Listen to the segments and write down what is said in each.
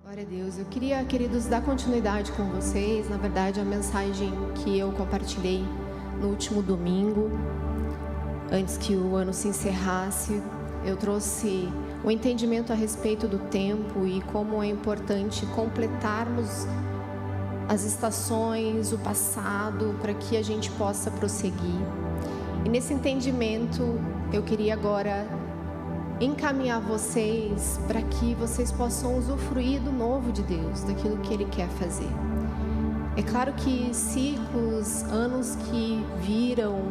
Glória a Deus. Eu queria, queridos, dar continuidade com vocês. Na verdade, a mensagem que eu compartilhei no último domingo, antes que o ano se encerrasse, eu trouxe o entendimento a respeito do tempo e como é importante completarmos as estações, o passado, para que a gente possa prosseguir. E nesse entendimento, eu queria agora encaminhar vocês para que vocês possam usufruir do novo de Deus, daquilo que Ele quer fazer. É claro que ciclos, anos que viram,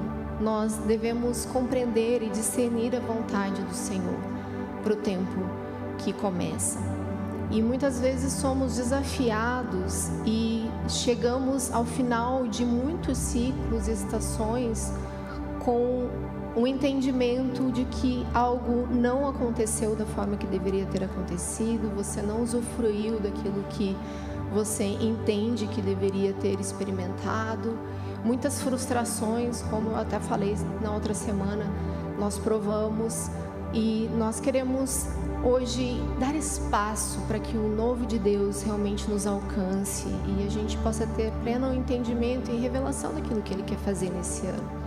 nós devemos compreender e discernir a vontade do Senhor para o tempo que começa. E muitas vezes somos desafiados e chegamos ao final de muitos ciclos e estações com um entendimento de que algo não aconteceu da forma que deveria ter acontecido, você não usufruiu daquilo que você entende que deveria ter experimentado. Muitas frustrações, como eu até falei na outra semana, nós provamos e nós queremos hoje dar espaço para que o novo de Deus realmente nos alcance e a gente possa ter pleno entendimento e revelação daquilo que Ele quer fazer nesse ano.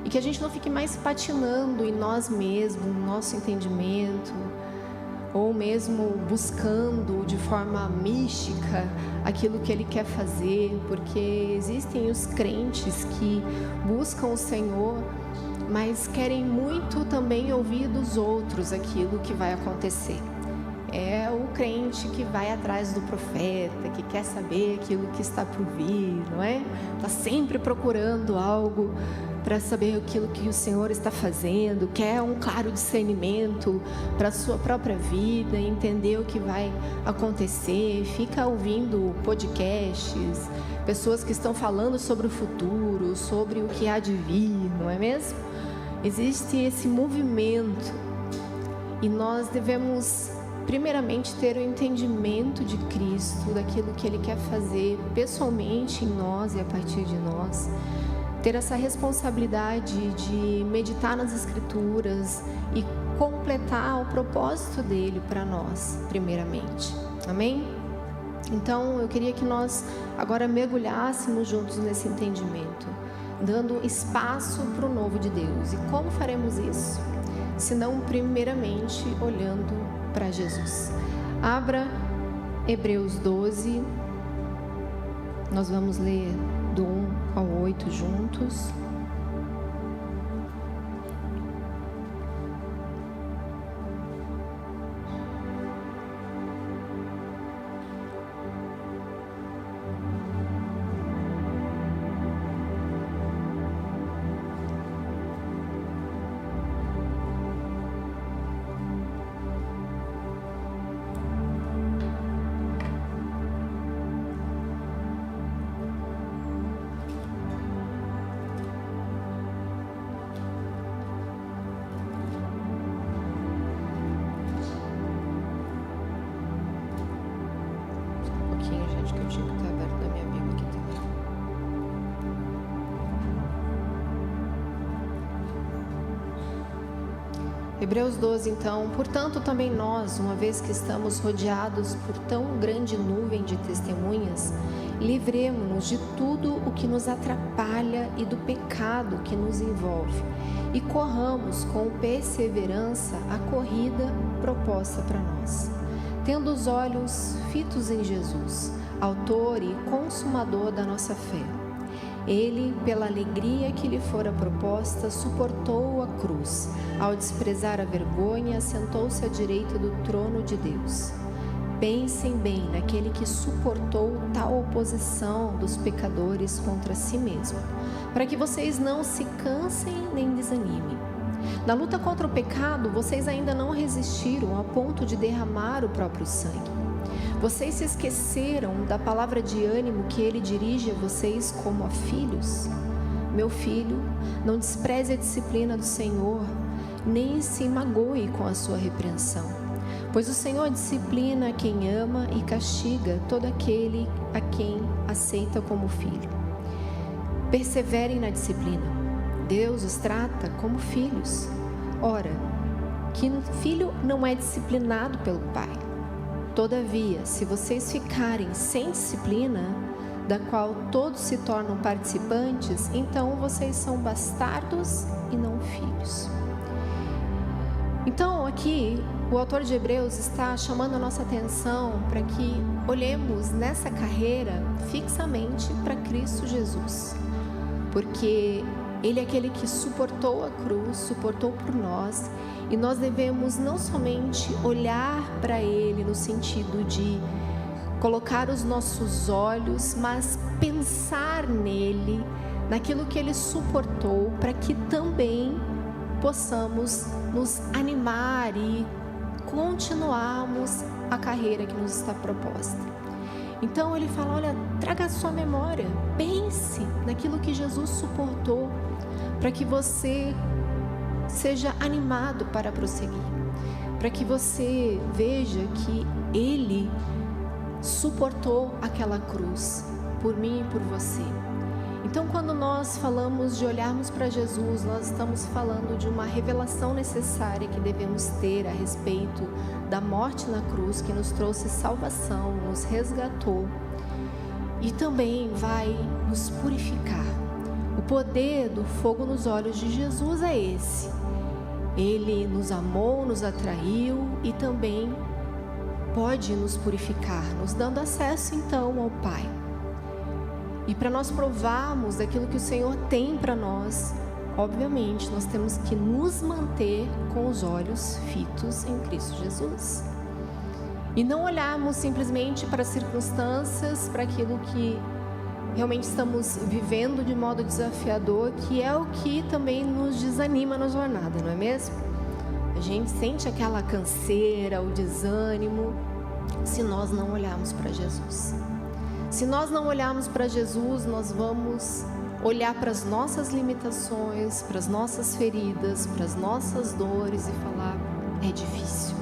E que a gente não fique mais patinando em nós mesmos, no nosso entendimento, ou mesmo buscando de forma mística aquilo que Ele quer fazer, porque existem os crentes que buscam o Senhor, mas querem muito também ouvir dos outros aquilo que vai acontecer. É o crente que vai atrás do profeta, que quer saber aquilo que está por vir, não é? Está sempre procurando algo para saber aquilo que o Senhor está fazendo, quer um claro discernimento para a sua própria vida, entender o que vai acontecer, fica ouvindo podcasts, pessoas que estão falando sobre o futuro, sobre o que há de vir, não é mesmo? Existe esse movimento e nós devemos primeiramente ter o entendimento de Cristo, daquilo que Ele quer fazer pessoalmente em nós e a partir de nós. Ter essa responsabilidade de meditar nas Escrituras e completar o propósito dele para nós, primeiramente. Amém? Então, eu queria que nós agora mergulhássemos juntos nesse entendimento, dando espaço para o novo de Deus. E como faremos isso? Se não, primeiramente, olhando para Jesus. Abra Hebreus 12. Nós vamos ler do 1 ao 8 juntos. Hebreus 12, então, portanto também nós, uma vez que estamos rodeados por tão grande nuvem de testemunhas, livremo-nos de tudo o que nos atrapalha e do pecado que nos envolve, e corramos com perseverança a corrida proposta para nós, tendo os olhos fitos em Jesus, autor e consumador da nossa fé. Ele, pela alegria que lhe fora proposta, suportou a cruz. Ao desprezar a vergonha, assentou-se à direita do trono de Deus. Pensem bem naquele que suportou tal oposição dos pecadores contra si mesmo, para que vocês não se cansem nem desanimem. Na luta contra o pecado, vocês ainda não resistiram a ponto de derramar o próprio sangue. Vocês se esqueceram da palavra de ânimo que Ele dirige a vocês como a filhos? Meu filho, não despreze a disciplina do Senhor, nem se magoe com a sua repreensão. Pois o Senhor disciplina a quem ama e castiga todo aquele a quem aceita como filho. Perseverem na disciplina. Deus os trata como filhos. Ora, que filho não é disciplinado pelo pai? Todavia, se vocês ficarem sem disciplina, da qual todos se tornam participantes, então vocês são bastardos e não filhos. Então aqui o autor de Hebreus está chamando a nossa atenção para que olhemos nessa carreira fixamente para Cristo Jesus, porque Ele é aquele que suportou a cruz, suportou por nós, e nós devemos não somente olhar para Ele no sentido de colocar os nossos olhos, mas pensar nele, naquilo que Ele suportou, para que também possamos nos animar e continuarmos a carreira que nos está proposta. Então Ele fala, olha, traga a sua memória, pense naquilo que Jesus suportou, para que você seja animado para prosseguir, para que você veja que Ele suportou aquela cruz por mim e por você. Então, quando nós falamos de olharmos para Jesus, nós estamos falando de uma revelação necessária que devemos ter a respeito da morte na cruz, que nos trouxe salvação, nos resgatou e também vai nos purificar. O poder do fogo nos olhos de Jesus é esse. Ele nos amou, nos atraiu e também pode nos purificar, nos dando acesso então ao Pai. E para nós provarmos daquilo que o Senhor tem para nós, obviamente nós temos que nos manter com os olhos fitos em Cristo Jesus. E não olharmos simplesmente para as circunstâncias, para aquilo que realmente estamos vivendo de modo desafiador, que é o que também nos desanima na jornada, não é mesmo? A gente sente aquela canseira, o desânimo, se nós não olharmos para Jesus. Se nós não olharmos para Jesus, nós vamos olhar para as nossas limitações, para as nossas feridas, para as nossas dores e falar, é difícil.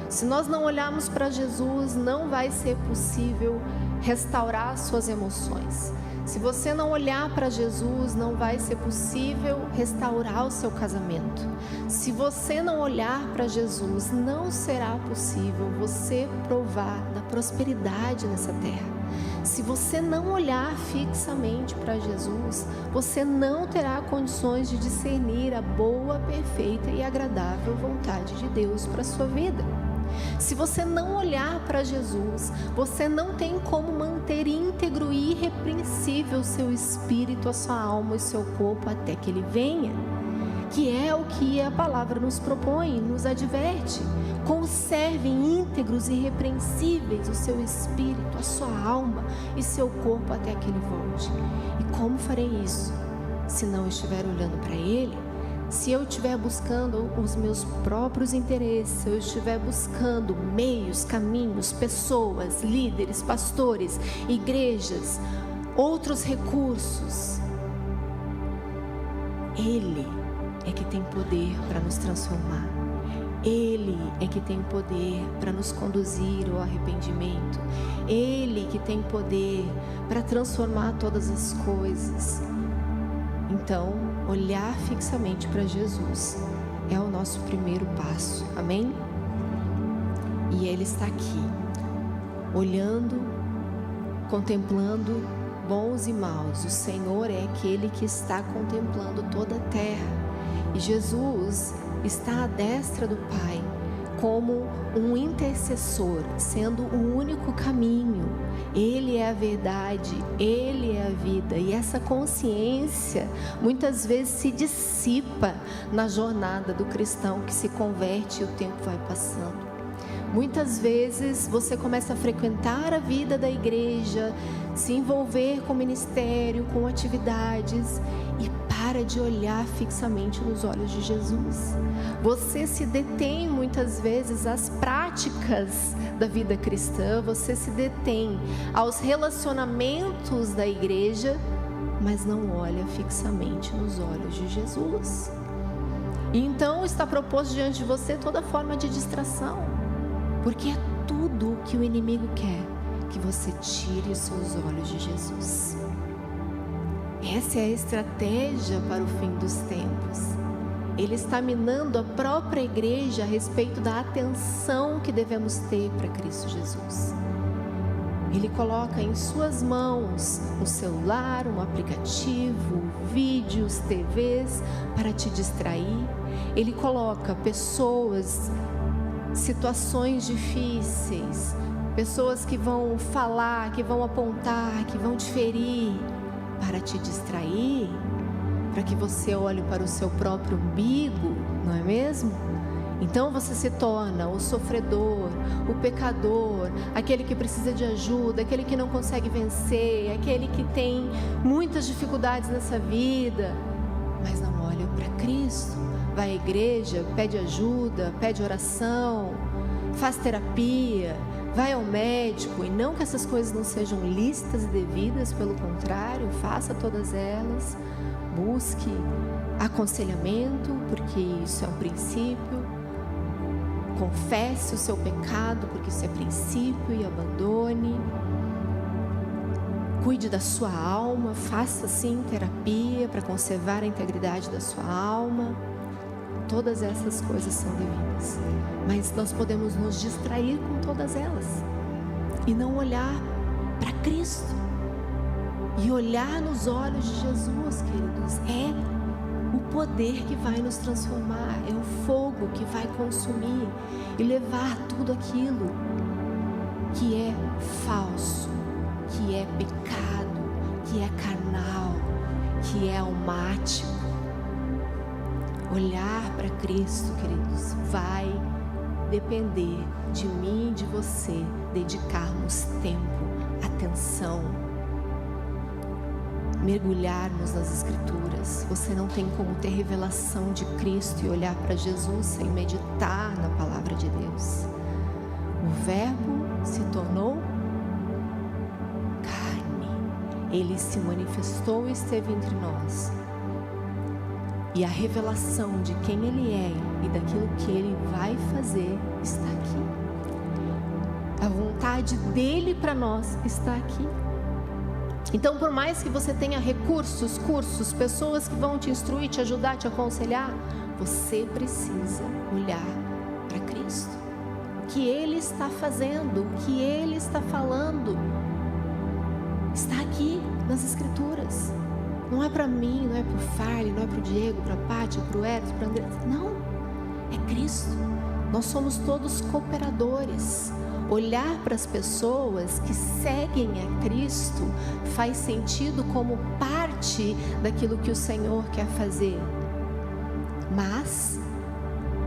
Se nós não olharmos para Jesus, não vai ser possível restaurar suas emoções. Se você não olhar para Jesus, não vai ser possível restaurar o seu casamento. Se você não olhar para Jesus, não será possível você provar da prosperidade nessa terra. Se você não olhar fixamente para Jesus, você não terá condições de discernir a boa, perfeita e agradável vontade de Deus para a sua vida. Se você não olhar para Jesus, você não tem como manter íntegro e irrepreensível o seu espírito, a sua alma e seu corpo até que Ele venha, que é o que a palavra nos propõe, nos adverte. Conservem íntegros e irrepreensíveis o seu espírito, a sua alma e seu corpo até que Ele volte. E como farei isso se não estiver olhando para Ele? Se eu estiver buscando os meus próprios interesses, se eu estiver buscando meios, caminhos, pessoas, líderes, pastores, igrejas, outros recursos, Ele é que tem poder para nos transformar. Ele é que tem poder para nos conduzir ao arrependimento. Ele que tem poder para transformar todas as coisas. Então, olhar fixamente para Jesus é o nosso primeiro passo, amém? E Ele está aqui, olhando, contemplando bons e maus. O Senhor é aquele que está contemplando toda a terra. E Jesus está à destra do Pai, como um intercessor, sendo o único caminho. Ele é a verdade, Ele é a vida. E essa consciência muitas vezes se dissipa na jornada do cristão que se converte e o tempo vai passando. Muitas vezes você começa a frequentar a vida da igreja, se envolver com o ministério, com atividades e para de olhar fixamente nos olhos de Jesus. Você se detém muitas vezes às práticas da vida cristã, você se detém aos relacionamentos da igreja, mas não olha fixamente nos olhos de Jesus. E então está proposto diante de você toda forma de distração, porque é tudo o que o inimigo quer, que você tire os seus olhos de Jesus. Essa é a estratégia para o fim dos tempos. ele está minando a própria igreja a respeito da atenção que devemos ter para Cristo Jesus. Ele coloca em suas mãos um celular, um aplicativo, vídeos, TVs para te distrair. Ele coloca pessoas, situações difíceis, pessoas que vão falar, que vão apontar, que vão te ferir, para te distrair, para que você olhe para o seu próprio umbigo, não é mesmo? Então você se torna o sofredor, o pecador, aquele que precisa de ajuda, aquele que não consegue vencer, aquele que tem muitas dificuldades nessa vida, mas não olha para Cristo. Vai à igreja, pede ajuda, pede oração, faz terapia, vai ao médico, e não que essas coisas não sejam lícitas e devidas, pelo contrário, faça todas elas, busque aconselhamento, porque isso é um princípio. Confesse o seu pecado, porque isso é princípio, e abandone. Cuide da sua alma, faça sim terapia para conservar a integridade da sua alma. Todas essas coisas são devidas, mas nós podemos nos distrair com todas elas e não olhar para Cristo e olhar nos olhos de Jesus, queridos. É o poder que vai nos transformar, é o fogo que vai consumir e levar tudo aquilo que é falso, que é pecado, que é carnal, que é almático. Olhar para Cristo, queridos, vai depender de mim e de você dedicarmos tempo, atenção, mergulharmos nas Escrituras. Você não tem como ter revelação de Cristo e olhar para Jesus sem meditar na palavra de Deus. O Verbo se tornou carne, ele se manifestou e esteve entre nós. E a revelação de quem ele é e daquilo que ele vai fazer está aqui. A vontade dele para nós está aqui. Então, por mais que você tenha recursos, cursos, pessoas que vão te instruir, te ajudar, te aconselhar, você precisa olhar para Cristo. O que ele está fazendo, o que ele está falando, está aqui nas Escrituras. Não é para mim, não é para o Farley, não é para o Diego, para a Pátia, para o Eros, para o André. Não, é Cristo. Nós somos todos cooperadores. Olhar para as pessoas que seguem a Cristo faz sentido como parte daquilo que o Senhor quer fazer. Mas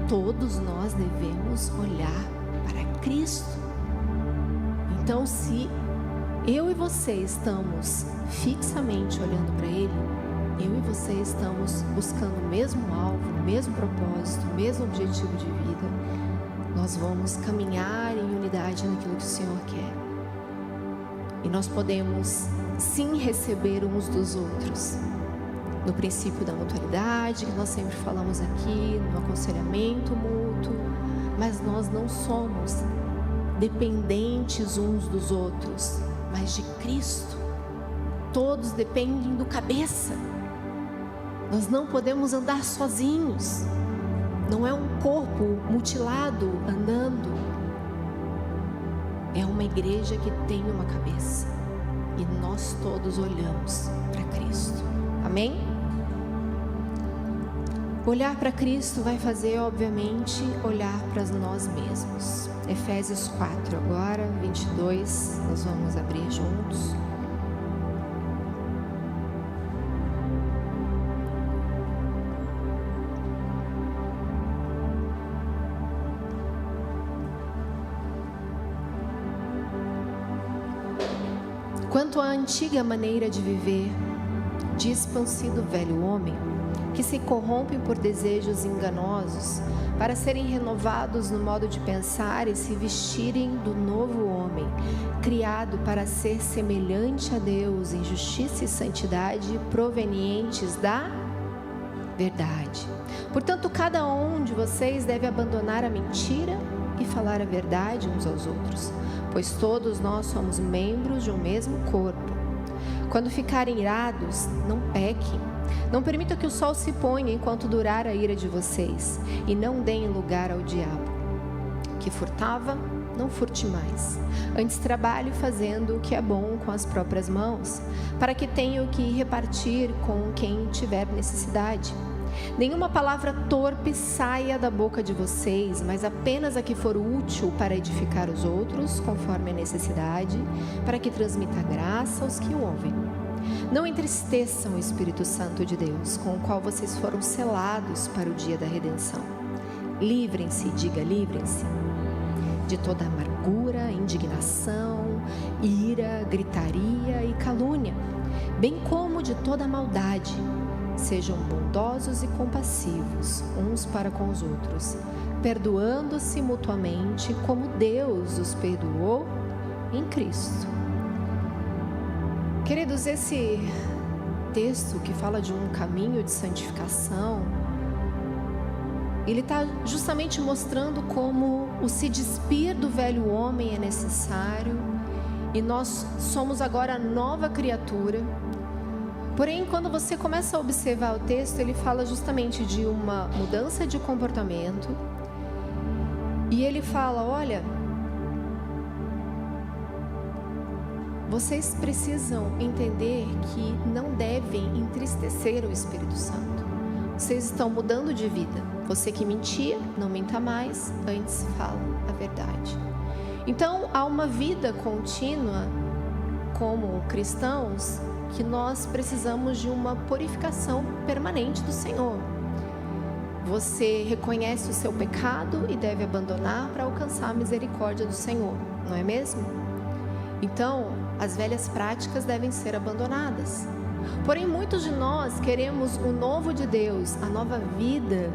todos nós devemos olhar para Cristo. Então, se eu e você estamos fixamente olhando para Ele, eu e você estamos buscando o mesmo alvo, o mesmo propósito, o mesmo objetivo de vida, nós vamos caminhar em unidade naquilo que o Senhor quer. E nós podemos sim receber uns dos outros, no princípio da mutualidade, que nós sempre falamos aqui, no aconselhamento mútuo, mas nós não somos dependentes uns dos outros, mas de Cristo. Todos dependem do cabeça. Nós não podemos andar sozinhos. Não é um corpo mutilado andando. É uma igreja que tem uma cabeça. E nós todos olhamos para Cristo. Amém? Olhar para Cristo vai fazer, obviamente, olhar para nós mesmos. Efésios 4 agora, 22, nós vamos abrir juntos. Quanto à antiga maneira de viver, dispam-se do velho homem, que se corrompem por desejos enganosos, para serem renovados no modo de pensar e se vestirem do novo homem, criado para ser semelhante a Deus em justiça e santidade provenientes da verdade. Portanto, cada um de vocês deve abandonar a mentira e falar a verdade uns aos outros, pois todos nós somos membros de um mesmo corpo. Quando ficarem irados, não pequem. Não permita que o sol se ponha enquanto durar a ira de vocês, e não deem lugar ao diabo. Que furtava, não furte mais. Antes trabalhe fazendo o que é bom com as próprias mãos, para que tenha o que repartir com quem tiver necessidade. Nenhuma palavra torpe saia da boca de vocês, mas apenas a que for útil para edificar os outros, conforme a necessidade, para que transmita graça aos que o ouvem. Não entristeçam o Espírito Santo de Deus, com o qual vocês foram selados para o dia da redenção. Livrem-se, diga livrem-se, de toda amargura, indignação, ira, gritaria e calúnia, bem como de toda maldade. Sejam bondosos e compassivos uns para com os outros, perdoando-se mutuamente como Deus os perdoou em Cristo. Queridos, esse texto que fala de um caminho de santificação, ele está justamente mostrando como o se despir do velho homem é necessário e nós somos agora nova criatura. Porém, quando você começa a observar o texto, ele fala justamente de uma mudança de comportamento. E ele fala, olha, vocês precisam entender que não devem entristecer o Espírito Santo. Vocês estão mudando de vida. Você que mentia, não minta mais, antes fala a verdade. Então, há uma vida contínua como cristãos que nós precisamos de uma purificação permanente do Senhor. Você reconhece o seu pecado e deve abandonar para alcançar a misericórdia do Senhor, não é mesmo? Então, as velhas práticas devem ser abandonadas. Porém, muitos de nós queremos o novo de Deus, a nova vida,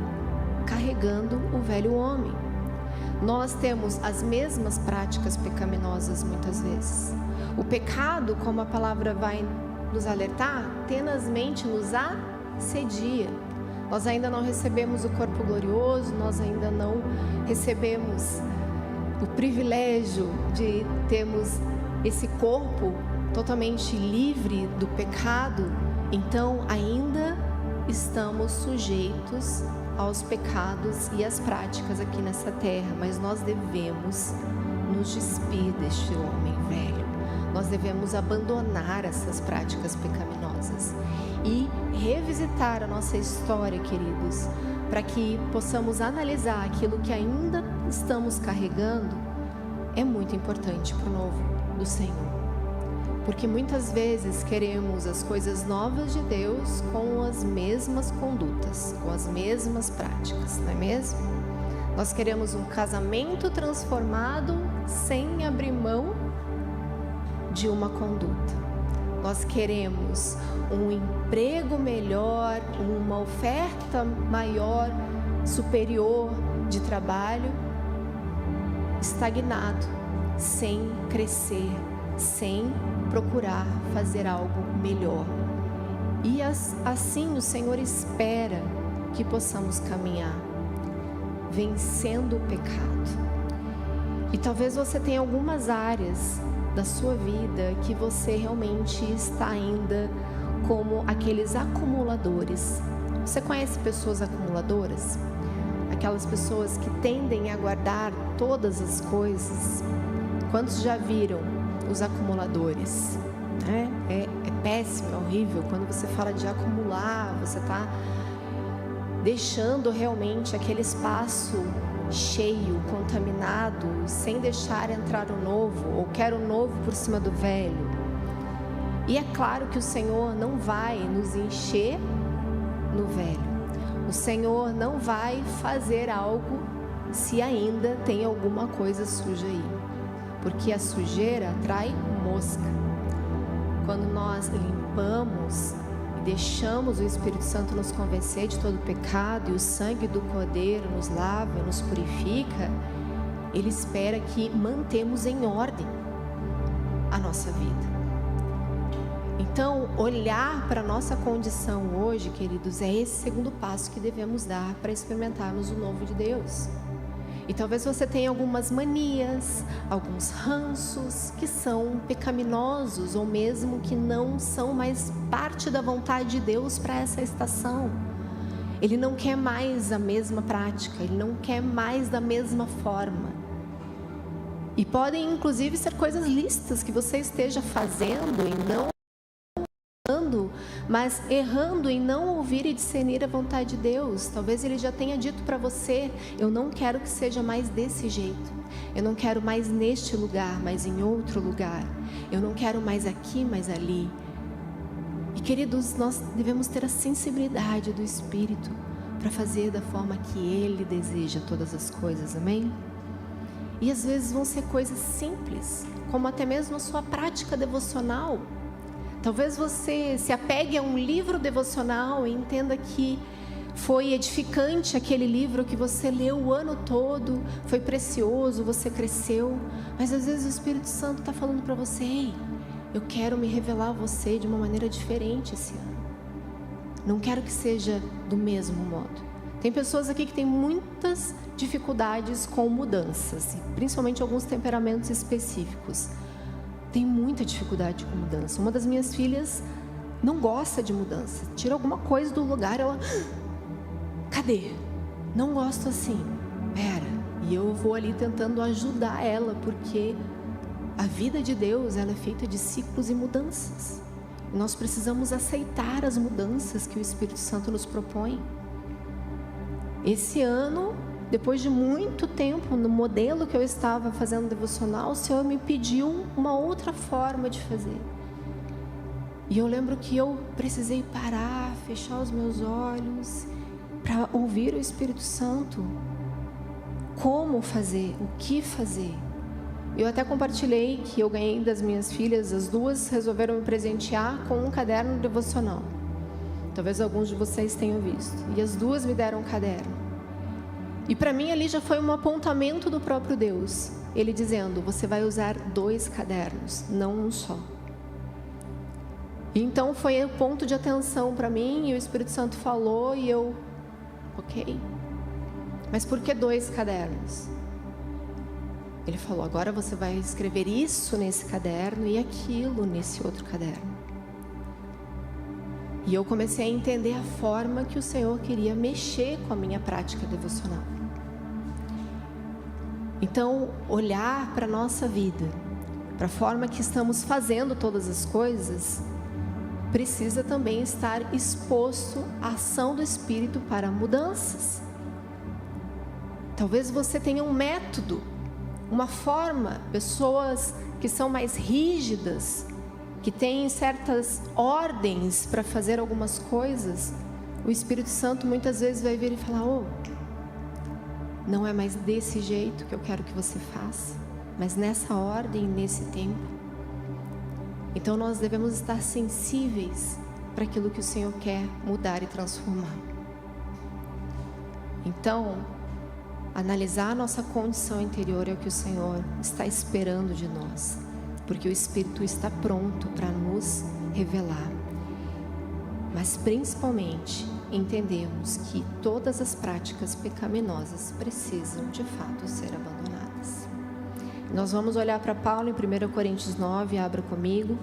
carregando o velho homem. Nós temos as mesmas práticas pecaminosas muitas vezes. O pecado, como a palavra vai nos alertar, tenazmente nos assedia. Nós ainda não recebemos o corpo glorioso, nós ainda não recebemos o privilégio de termos esse corpo totalmente livre do pecado. Então ainda estamos sujeitos aos pecados e às práticas aqui nessa terra, mas nós devemos nos despir deste homem velho. Nós devemos abandonar essas práticas pecaminosas e revisitar a nossa história, queridos, para que possamos analisar aquilo que ainda estamos carregando. É muito importante para o novo do Senhor, porque muitas vezes queremos as coisas novas de Deus com as mesmas condutas, com as mesmas práticas, não é mesmo? Nós queremos um casamento transformado sem abrir mão de uma conduta. Nós queremos um emprego melhor, uma oferta maior, superior de trabalho, estagnado, sem crescer, sem procurar fazer algo melhor. E assim o Senhor espera que possamos caminhar, vencendo o pecado. E talvez você tenha algumas áreas da sua vida que você realmente está ainda como aqueles acumuladores. Você conhece pessoas acumuladoras? Aquelas pessoas que tendem a guardar todas as coisas. Quantos já viram os acumuladores? É péssimo, é horrível. Quando você fala de acumular, você está deixando realmente aquele espaço cheio, contaminado, sem deixar entrar o novo, ou quer o novo por cima do velho. E é claro que o Senhor não vai nos encher no velho. O Senhor não vai fazer algo se ainda tem alguma coisa suja aí, porque a sujeira atrai mosca. Quando nós limpamos e deixamos o Espírito Santo nos convencer de todo pecado, e o sangue do Cordeiro nos lava, nos purifica, Ele espera que mantemos em ordem a nossa vida. Então, olhar para a nossa condição hoje, queridos, é esse segundo passo que devemos dar para experimentarmos o novo de Deus. E talvez você tenha algumas manias, alguns ranços que são pecaminosos ou mesmo que não são mais parte da vontade de Deus para essa estação. Ele não quer mais a mesma prática, ele não quer mais da mesma forma. E podem inclusive ser coisas lícitas que você esteja fazendo e não mas errando em não ouvir e discernir a vontade de Deus. Talvez Ele já tenha dito para você: eu não quero que seja mais desse jeito, eu não quero mais neste lugar, mas em outro lugar, eu não quero mais aqui, mas ali. E queridos, nós devemos ter a sensibilidade do Espírito para fazer da forma que Ele deseja todas as coisas, amém? E às vezes vão ser coisas simples, como até mesmo a sua prática devocional. Talvez você se apegue a um livro devocional e entenda que foi edificante aquele livro que você leu o ano todo, foi precioso, você cresceu, mas às vezes o Espírito Santo está falando para você: ei, eu quero me revelar a você de uma maneira diferente esse ano. Não quero que seja do mesmo modo. Tem pessoas aqui que têm muitas dificuldades com mudanças, principalmente alguns temperamentos específicos. Tem muita dificuldade com mudança. Uma das minhas filhas não gosta de mudança. Tira alguma coisa do lugar, ela... cadê? Não gosto assim. Pera. E eu vou ali tentando ajudar ela, porque a vida de Deus, ela é feita de ciclos e mudanças. E nós precisamos aceitar as mudanças que o Espírito Santo nos propõe. Esse ano, depois de muito tempo, no modelo que eu estava fazendo devocional, o Senhor me pediu uma outra forma de fazer. E eu lembro que eu precisei parar, fechar os meus olhos, para ouvir o Espírito Santo. Como fazer, o que fazer. Eu até compartilhei que eu ganhei das minhas filhas, as duas resolveram me presentear com um caderno devocional. Talvez alguns de vocês tenham visto. E as duas me deram um caderno. E para mim ali já foi um apontamento do próprio Deus. Ele dizendo: você vai usar 2 cadernos, não um só. E então foi o ponto de atenção para mim, e o Espírito Santo falou, e eu, ok. Mas por que 2 cadernos? Ele falou: agora você vai escrever isso nesse caderno e aquilo nesse outro caderno. E eu comecei a entender a forma que o Senhor queria mexer com a minha prática devocional. Então, olhar para a nossa vida, para a forma que estamos fazendo todas as coisas, precisa também estar exposto à ação do Espírito para mudanças. Talvez você tenha um método, uma forma, pessoas que são mais rígidas, que têm certas ordens para fazer algumas coisas. O Espírito Santo muitas vezes vai vir e falar: oh, não é mais desse jeito que eu quero que você faça, mas nessa ordem, nesse tempo. Então nós devemos estar sensíveis para aquilo que o Senhor quer mudar e transformar. Então, analisar a nossa condição interior é o que o Senhor está esperando de nós, porque o Espírito está pronto para nos revelar. Mas principalmente entendemos que todas as práticas pecaminosas precisam de fato ser abandonadas. Nós vamos olhar para Paulo em 1 Coríntios 9, abra comigo.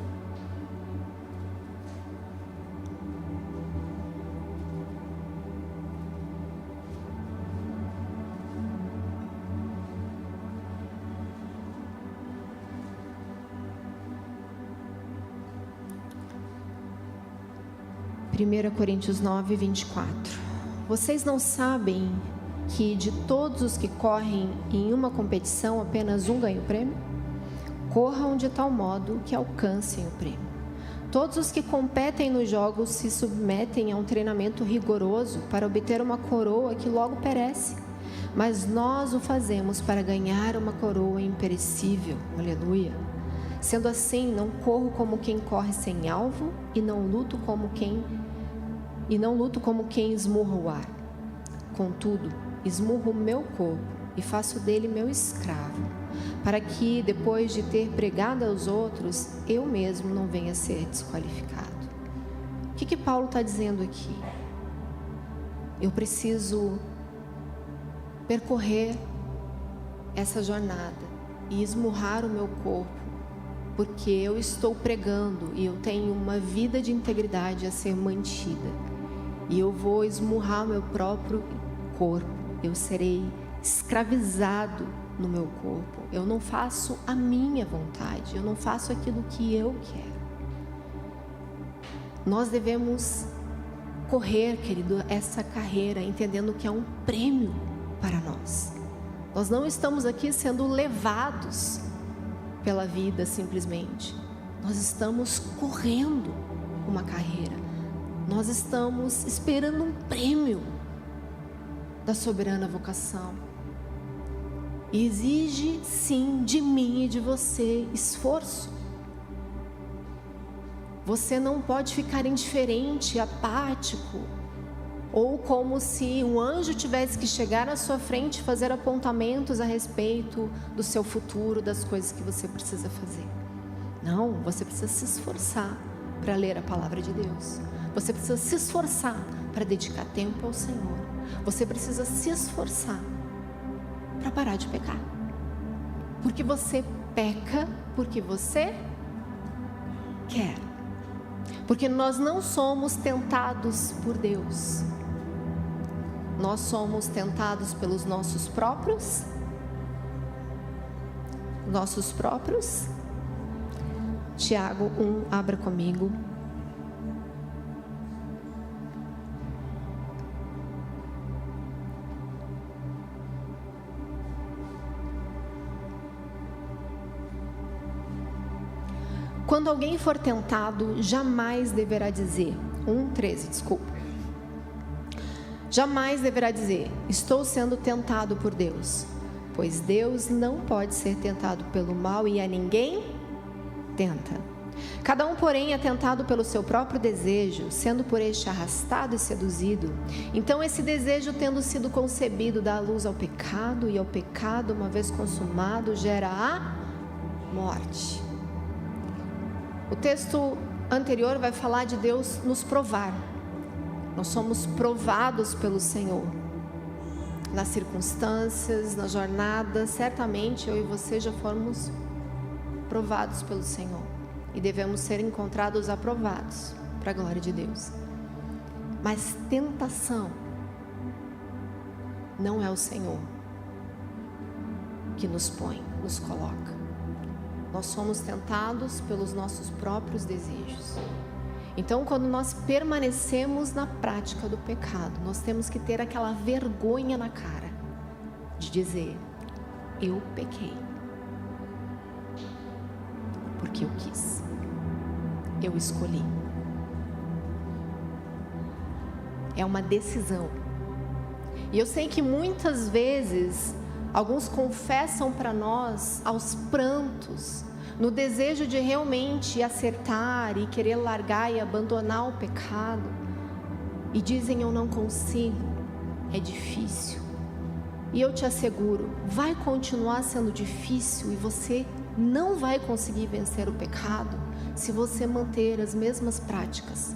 Primeira Coríntios 9, 24. Vocês não sabem que de todos os que correm em uma competição, apenas um ganha o prêmio? Corram de tal modo que alcancem o prêmio. Todos os que competem nos jogos se submetem a um treinamento rigoroso para obter uma coroa que logo perece. Mas nós o fazemos para ganhar uma coroa imperecível. Aleluia. Sendo assim, não corro como quem corre sem alvo e não luto como quem esmurra o ar. Contudo, esmurro o meu corpo e faço dele meu escravo, para que, depois de ter pregado aos outros, eu mesmo não venha a ser desqualificado. O que Paulo está dizendo aqui? Eu preciso percorrer essa jornada e esmurrar o meu corpo, porque eu estou pregando e eu tenho uma vida de integridade a ser mantida, e eu vou esmurrar o meu próprio corpo, eu serei escravizado no meu corpo, eu não faço a minha vontade, eu não faço aquilo que eu quero. Nós devemos correr, querido, essa carreira, entendendo que é um prêmio para nós. Nós não estamos aqui sendo levados pela vida simplesmente. Nós estamos correndo uma carreira. Nós estamos esperando um prêmio da soberana vocação. E exige sim de mim e de você esforço. Você não pode ficar indiferente, apático, ou como se um anjo tivesse que chegar à sua frente e fazer apontamentos a respeito do seu futuro, das coisas que você precisa fazer. Não, você precisa se esforçar para ler a palavra de Deus. Você precisa se esforçar para dedicar tempo ao Senhor. Você precisa se esforçar para parar de pecar. Porque você peca porque você quer. Porque nós não somos tentados por Deus. Nós somos tentados pelos nossos próprios. Tiago 1, abra comigo. Quando alguém for tentado, jamais deverá dizer, 1:13, desculpa. Jamais deverá dizer, estou sendo tentado por Deus, pois Deus não pode ser tentado pelo mal e a ninguém tenta. Cada um, porém, é tentado pelo seu próprio desejo, sendo por este arrastado e seduzido. Então esse desejo, tendo sido concebido, dá luz ao pecado, e ao pecado, uma vez consumado, gera a morte. O texto anterior vai falar de Deus nos provar. Nós somos provados pelo Senhor. Nas circunstâncias, na jornada, certamente eu e você já fomos provados pelo Senhor. E devemos ser encontrados aprovados para a glória de Deus. Mas tentação não é o Senhor que nos põe, nos coloca. Nós somos tentados pelos nossos próprios desejos. Então, quando nós permanecemos na prática do pecado, nós temos que ter aquela vergonha na cara de dizer, eu pequei. Porque eu quis. Eu escolhi. É uma decisão. E eu sei que muitas vezes alguns confessam para nós aos prantos, no desejo de realmente acertar e querer largar e abandonar o pecado, e dizem, eu não consigo, é difícil. E eu te asseguro, vai continuar sendo difícil e você não vai conseguir vencer o pecado se você manter as mesmas práticas,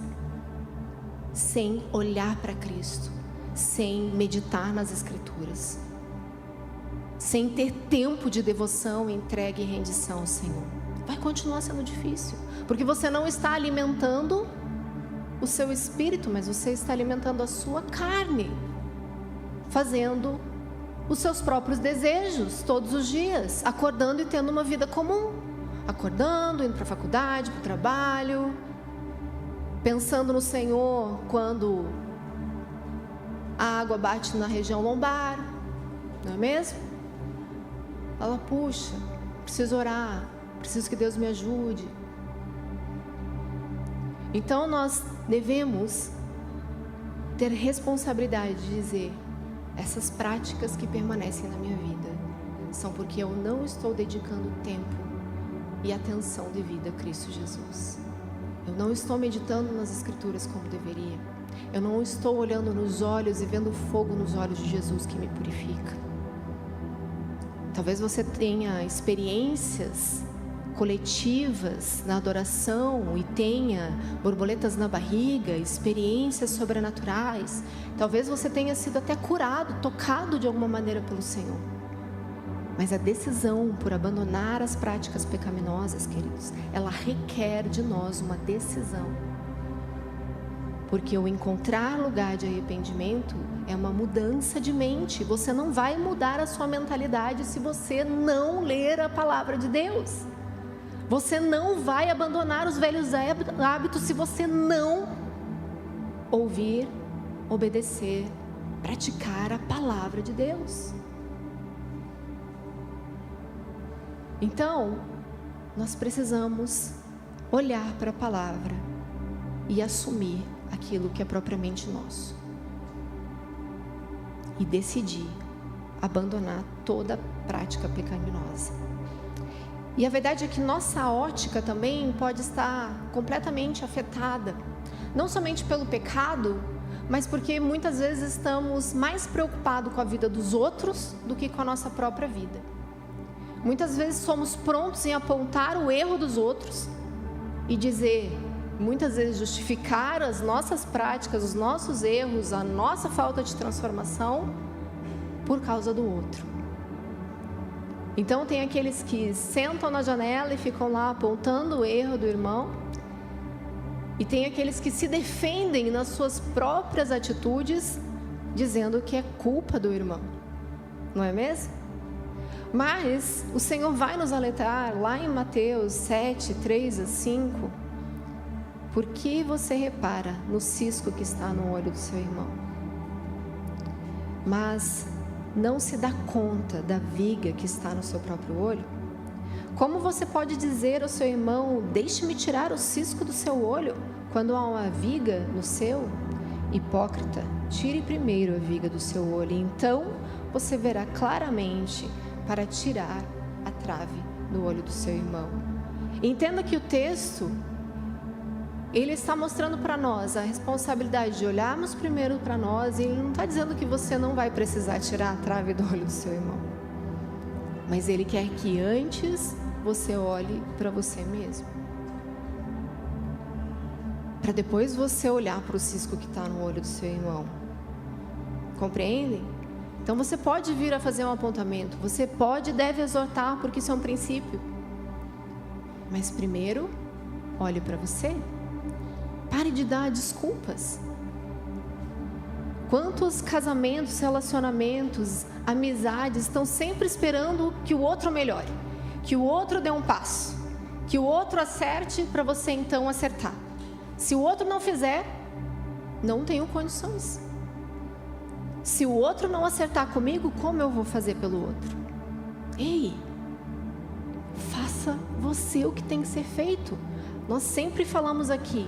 sem olhar para Cristo, sem meditar nas Escrituras, sem ter tempo de devoção, entrega e rendição ao Senhor. Vai continuar sendo difícil, porque você não está alimentando o seu espírito, mas você está alimentando a sua carne, fazendo os seus próprios desejos todos os dias, acordando e tendo uma vida comum, acordando, indo para a faculdade, para o trabalho, pensando no Senhor quando a água bate na região lombar, não é mesmo? Fala, puxa, preciso orar, preciso que Deus me ajude. Então nós devemos ter responsabilidade de dizer, essas práticas que permanecem na minha vida são porque eu não estou dedicando tempo e atenção devida a Cristo Jesus. Eu não estou meditando nas Escrituras como deveria. Eu não estou olhando nos olhos e vendo fogo nos olhos de Jesus que me purifica. Talvez você tenha experiências coletivas na adoração e tenha borboletas na barriga, experiências sobrenaturais. Talvez você tenha sido até curado, tocado de alguma maneira pelo Senhor. Mas a decisão por abandonar as práticas pecaminosas, queridos, ela requer de nós uma decisão. Porque o encontrar lugar de arrependimento é uma mudança de mente. Você não vai mudar a sua mentalidade se você não ler a palavra de Deus. Você não vai abandonar os velhos hábitos se você não ouvir, obedecer, praticar a palavra de Deus. Então, nós precisamos olhar para a palavra e assumir aquilo que é propriamente nosso. E decidir abandonar toda prática pecaminosa. E a verdade é que nossa ótica também pode estar completamente afetada. Não somente pelo pecado, mas porque muitas vezes estamos mais preocupados com a vida dos outros do que com a nossa própria vida. Muitas vezes somos prontos em apontar o erro dos outros e dizer, muitas vezes justificar as nossas práticas, os nossos erros, a nossa falta de transformação por causa do outro. Então tem aqueles que sentam na janela e ficam lá apontando o erro do irmão, e tem aqueles que se defendem nas suas próprias atitudes, dizendo que é culpa do irmão, não é mesmo? Mas o Senhor vai nos alertar lá em Mateus 7, 3-5, por que você repara no cisco que está no olho do seu irmão, mas não se dá conta da viga que está no seu próprio olho? Como você pode dizer ao seu irmão, deixe-me tirar o cisco do seu olho, quando há uma viga no seu? Hipócrita, tire primeiro a viga do seu olho, e então você verá claramente para tirar a trave do olho do seu irmão. Entenda que o texto, ele está mostrando para nós a responsabilidade de olharmos primeiro para nós, e ele não está dizendo que você não vai precisar tirar a trave do olho do seu irmão, mas ele quer que antes você olhe para você mesmo, para depois você olhar para o cisco que está no olho do seu irmão. Compreendem? Então você pode vir a fazer um apontamento, você pode e deve exortar, porque isso é um princípio, mas primeiro olhe para você. Pare de dar desculpas. Quantos casamentos, relacionamentos, amizades estão sempre esperando que o outro melhore, que o outro dê um passo, que o outro acerte para você então acertar. Se o outro não fizer, não tenho condições. Se o outro não acertar comigo, como eu vou fazer pelo outro? Ei, faça você o que tem que ser feito. Nós sempre falamos aqui,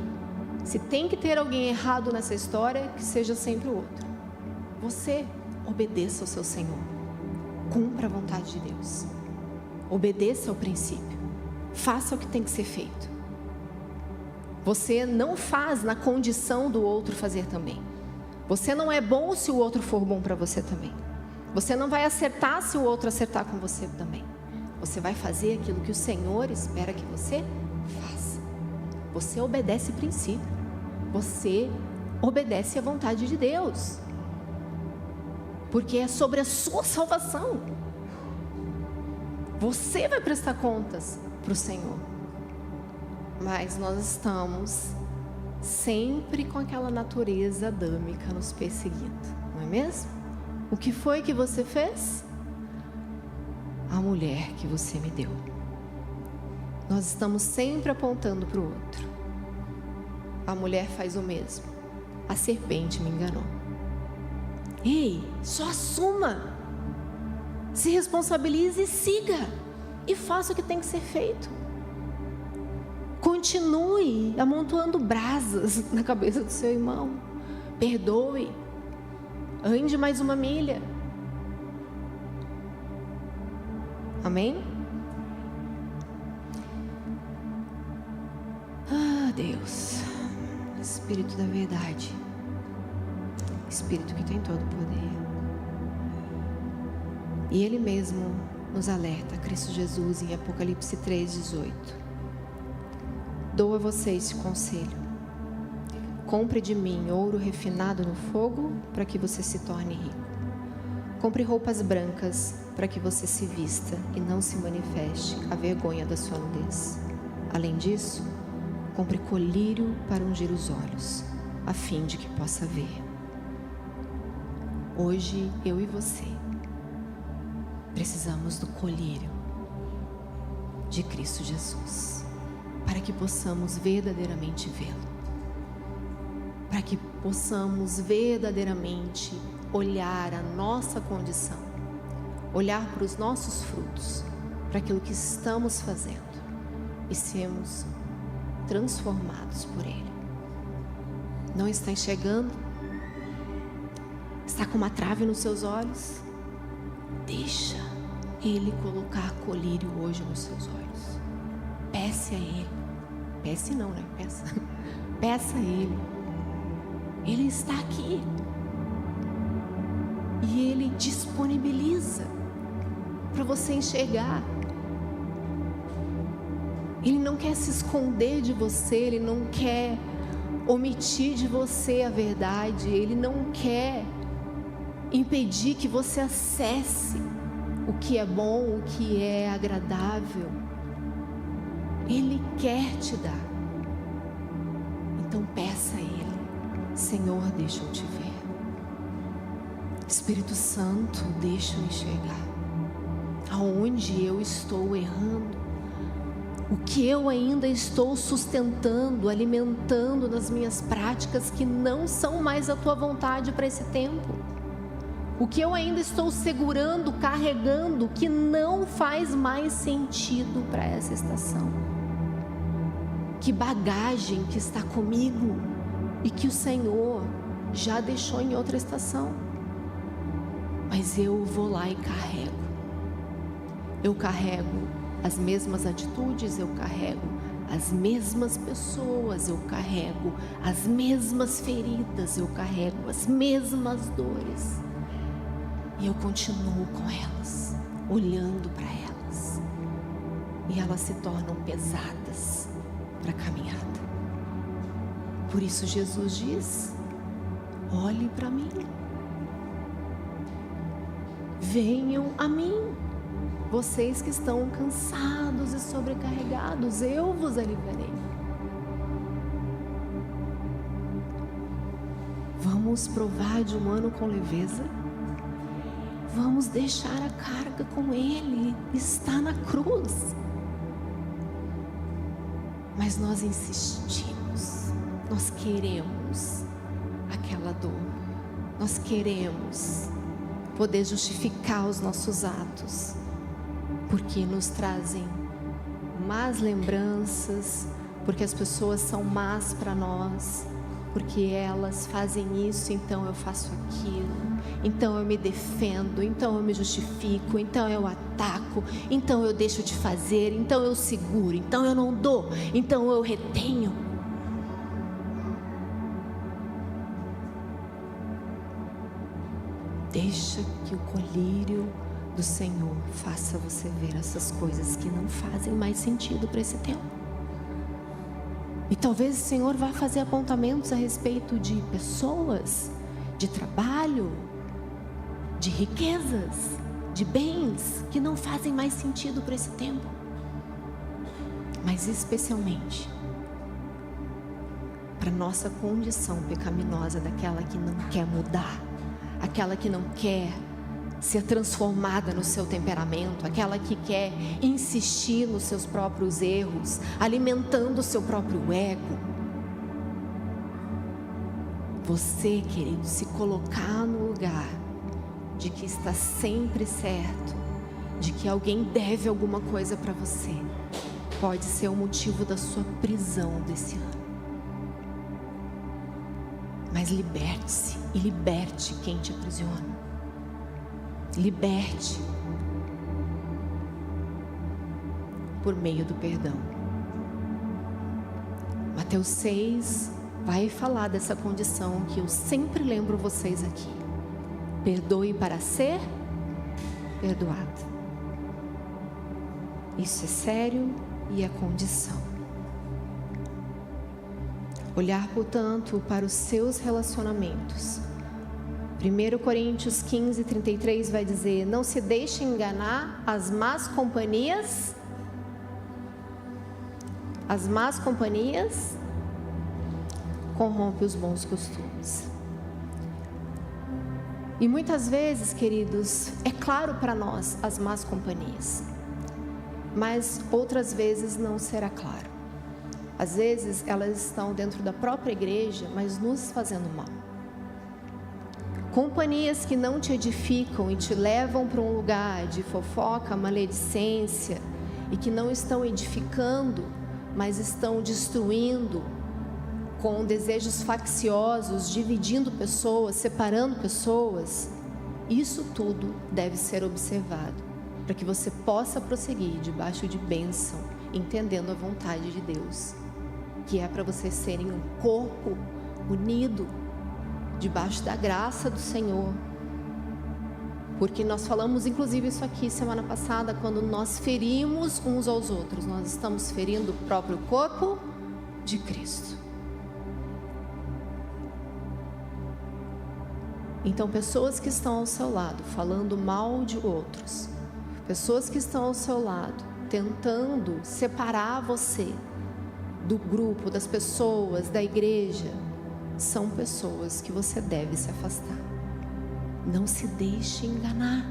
se tem que ter alguém errado nessa história, que seja sempre o outro. Você obedeça ao seu Senhor, cumpra a vontade de Deus, obedeça ao princípio, faça o que tem que ser feito. Você não faz na condição do outro fazer também. Você não é bom se o outro for bom para você também. Você não vai acertar se o outro acertar com você também. Você vai fazer aquilo que o Senhor espera que você faça. Você obedece o princípio. Você obedece à vontade de Deus. Porque é sobre a sua salvação. Você vai prestar contas para o Senhor. Mas nós estamos sempre com aquela natureza adâmica nos perseguindo, não é mesmo? O que foi que você fez? A mulher que você me deu. Nós estamos sempre apontando para o outro. A mulher faz o mesmo. A serpente me enganou. Ei, só assuma. Se responsabilize e siga. E faça o que tem que ser feito. Continue amontoando brasas na cabeça do seu irmão. Perdoe. Ande mais uma milha. Amém? Ah, Deus, Espírito da verdade, Espírito que tem todo o poder. E Ele mesmo nos alerta, Cristo Jesus, em Apocalipse 3:18. Dou a você esse conselho: compre de mim ouro refinado no fogo, para que você se torne rico. Compre roupas brancas para que você se vista e não se manifeste a vergonha da sua nudez. Além disso, compre colírio para ungir os olhos, a fim de que possa ver. Hoje, eu e você precisamos do colírio de Cristo Jesus, para que possamos verdadeiramente vê-lo, para que possamos verdadeiramente olhar a nossa condição, olhar para os nossos frutos, para aquilo que estamos fazendo e sermos transformados por Ele. Não está enxergando? Está com uma trave nos seus olhos? Deixa Ele colocar colírio hoje nos seus olhos. Peça a Ele. Peça não, né? Peça a Ele. Ele está aqui. E Ele disponibiliza para você enxergar. Ele não quer se esconder de você, Ele não quer omitir de você a verdade, Ele não quer impedir que você acesse o que é bom, o que é agradável. Ele quer te dar. Então peça a Ele: Senhor, deixa eu te ver. Espírito Santo, deixa eu enxergar aonde eu estou errando, o que eu ainda estou sustentando, alimentando nas minhas práticas que não são mais a tua vontade para esse tempo, o que eu ainda estou segurando, carregando, que não faz mais sentido para essa estação. Que bagagem que está comigo e que o Senhor já deixou em outra estação, mas eu vou lá e carrego. Eu carrego as mesmas atitudes, eu carrego as mesmas pessoas, eu carrego as mesmas feridas, eu carrego as mesmas dores. E eu continuo com elas, olhando para elas. E elas se tornam pesadas para a caminhada. Por isso Jesus diz: olhe para mim. Venham a mim, vocês que estão cansados e sobrecarregados, eu vos aliviarei. Vamos provar de um ano com leveza? Vamos deixar a carga com Ele, está na cruz. Mas nós insistimos, nós queremos aquela dor, nós queremos poder justificar os nossos atos, porque nos trazem más lembranças, porque as pessoas são más para nós, porque elas fazem isso, então eu faço aquilo, então eu me defendo, então eu me justifico, então eu ataco, então eu deixo de fazer, então eu seguro, então eu não dou, então eu retenho. Deixa que o colírio do Senhor faça você ver essas coisas que não fazem mais sentido para esse tempo. E talvez o Senhor vá fazer apontamentos a respeito de pessoas, de trabalho, de riquezas, de bens que não fazem mais sentido para esse tempo. Mas especialmente para nossa condição pecaminosa, daquela que não quer mudar, aquela que não quer ser transformada no seu temperamento, aquela que quer insistir nos seus próprios erros, alimentando o seu próprio ego. Você, querido, se colocar no lugar de que está sempre certo, de que alguém deve alguma coisa para você, pode ser o motivo da sua prisão desse ano. Mas liberte-se e liberte quem te aprisiona. Liberte por meio do perdão. Mateus 6 vai falar dessa condição que eu sempre lembro vocês aqui. Perdoe para ser perdoado. Isso é sério e é condição. Olhar, portanto, para os seus relacionamentos 1 Coríntios 15, 33 vai dizer: não se deixe enganar, as más companhias corrompem os bons costumes. E muitas vezes, queridos, é claro para nós as más companhias, mas outras vezes não será claro. Às vezes elas estão dentro da própria igreja, mas nos fazendo mal. Companhias que não te edificam e te levam para um lugar de fofoca, maledicência, e que não estão edificando, mas estão destruindo, com desejos facciosos, dividindo pessoas, separando pessoas. Isso tudo deve ser observado, para que você possa prosseguir debaixo de bênção, entendendo a vontade de Deus, que é para vocês serem um corpo unido, debaixo da graça do Senhor. Porque nós falamos inclusive isso aqui semana passada, quando nós ferimos uns aos outros, nós estamos ferindo o próprio corpo de Cristo. Então, pessoas que estão ao seu lado falando mal de outros, pessoas que estão ao seu lado tentando separar você do grupo, das pessoas, da igreja, são pessoas que você deve se afastar. Não se deixe enganar.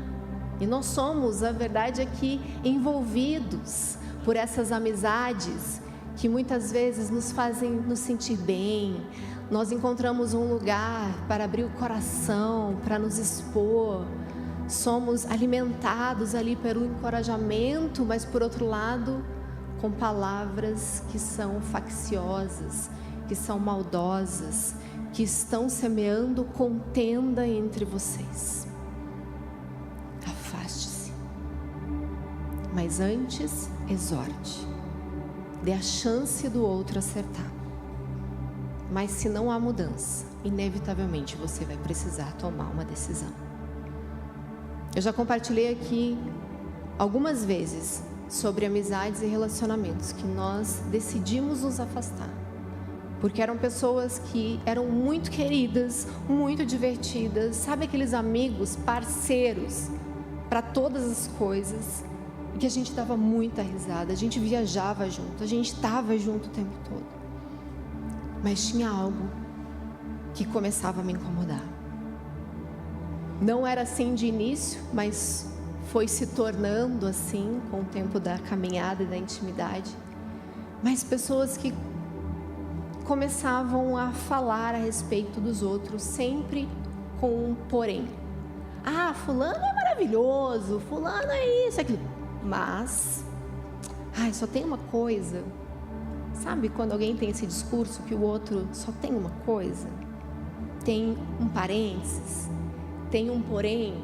E nós somos, a verdade é que, envolvidos por essas amizades que muitas vezes nos fazem nos sentir bem. Nós encontramos um lugar para abrir o coração, para nos expor. Somos alimentados ali pelo encorajamento, mas por outro lado, com palavras que são facciosas, que são maldosas, que estão semeando contenda entre vocês. Afaste-se. Mas antes, exorte. Dê a chance do outro acertar. Mas se não há mudança, inevitavelmente você vai precisar tomar uma decisão. Eu já compartilhei aqui algumas vezes sobre amizades e relacionamentos que nós decidimos nos afastar, porque eram pessoas que eram muito queridas, muito divertidas, sabe, aqueles amigos, parceiros para todas as coisas, e que a gente dava muita risada, a gente viajava junto, a gente estava junto o tempo todo. Mas tinha algo que começava a me incomodar. Não era assim de início, mas foi se tornando assim com o tempo da caminhada e da intimidade. Mas pessoas que começavam a falar a respeito dos outros, sempre com um porém. Ah, fulano é maravilhoso, fulano é isso, aquilo. Mas, só tem uma coisa. Sabe quando alguém tem esse discurso que o outro só tem uma coisa? Tem um parênteses, tem um porém,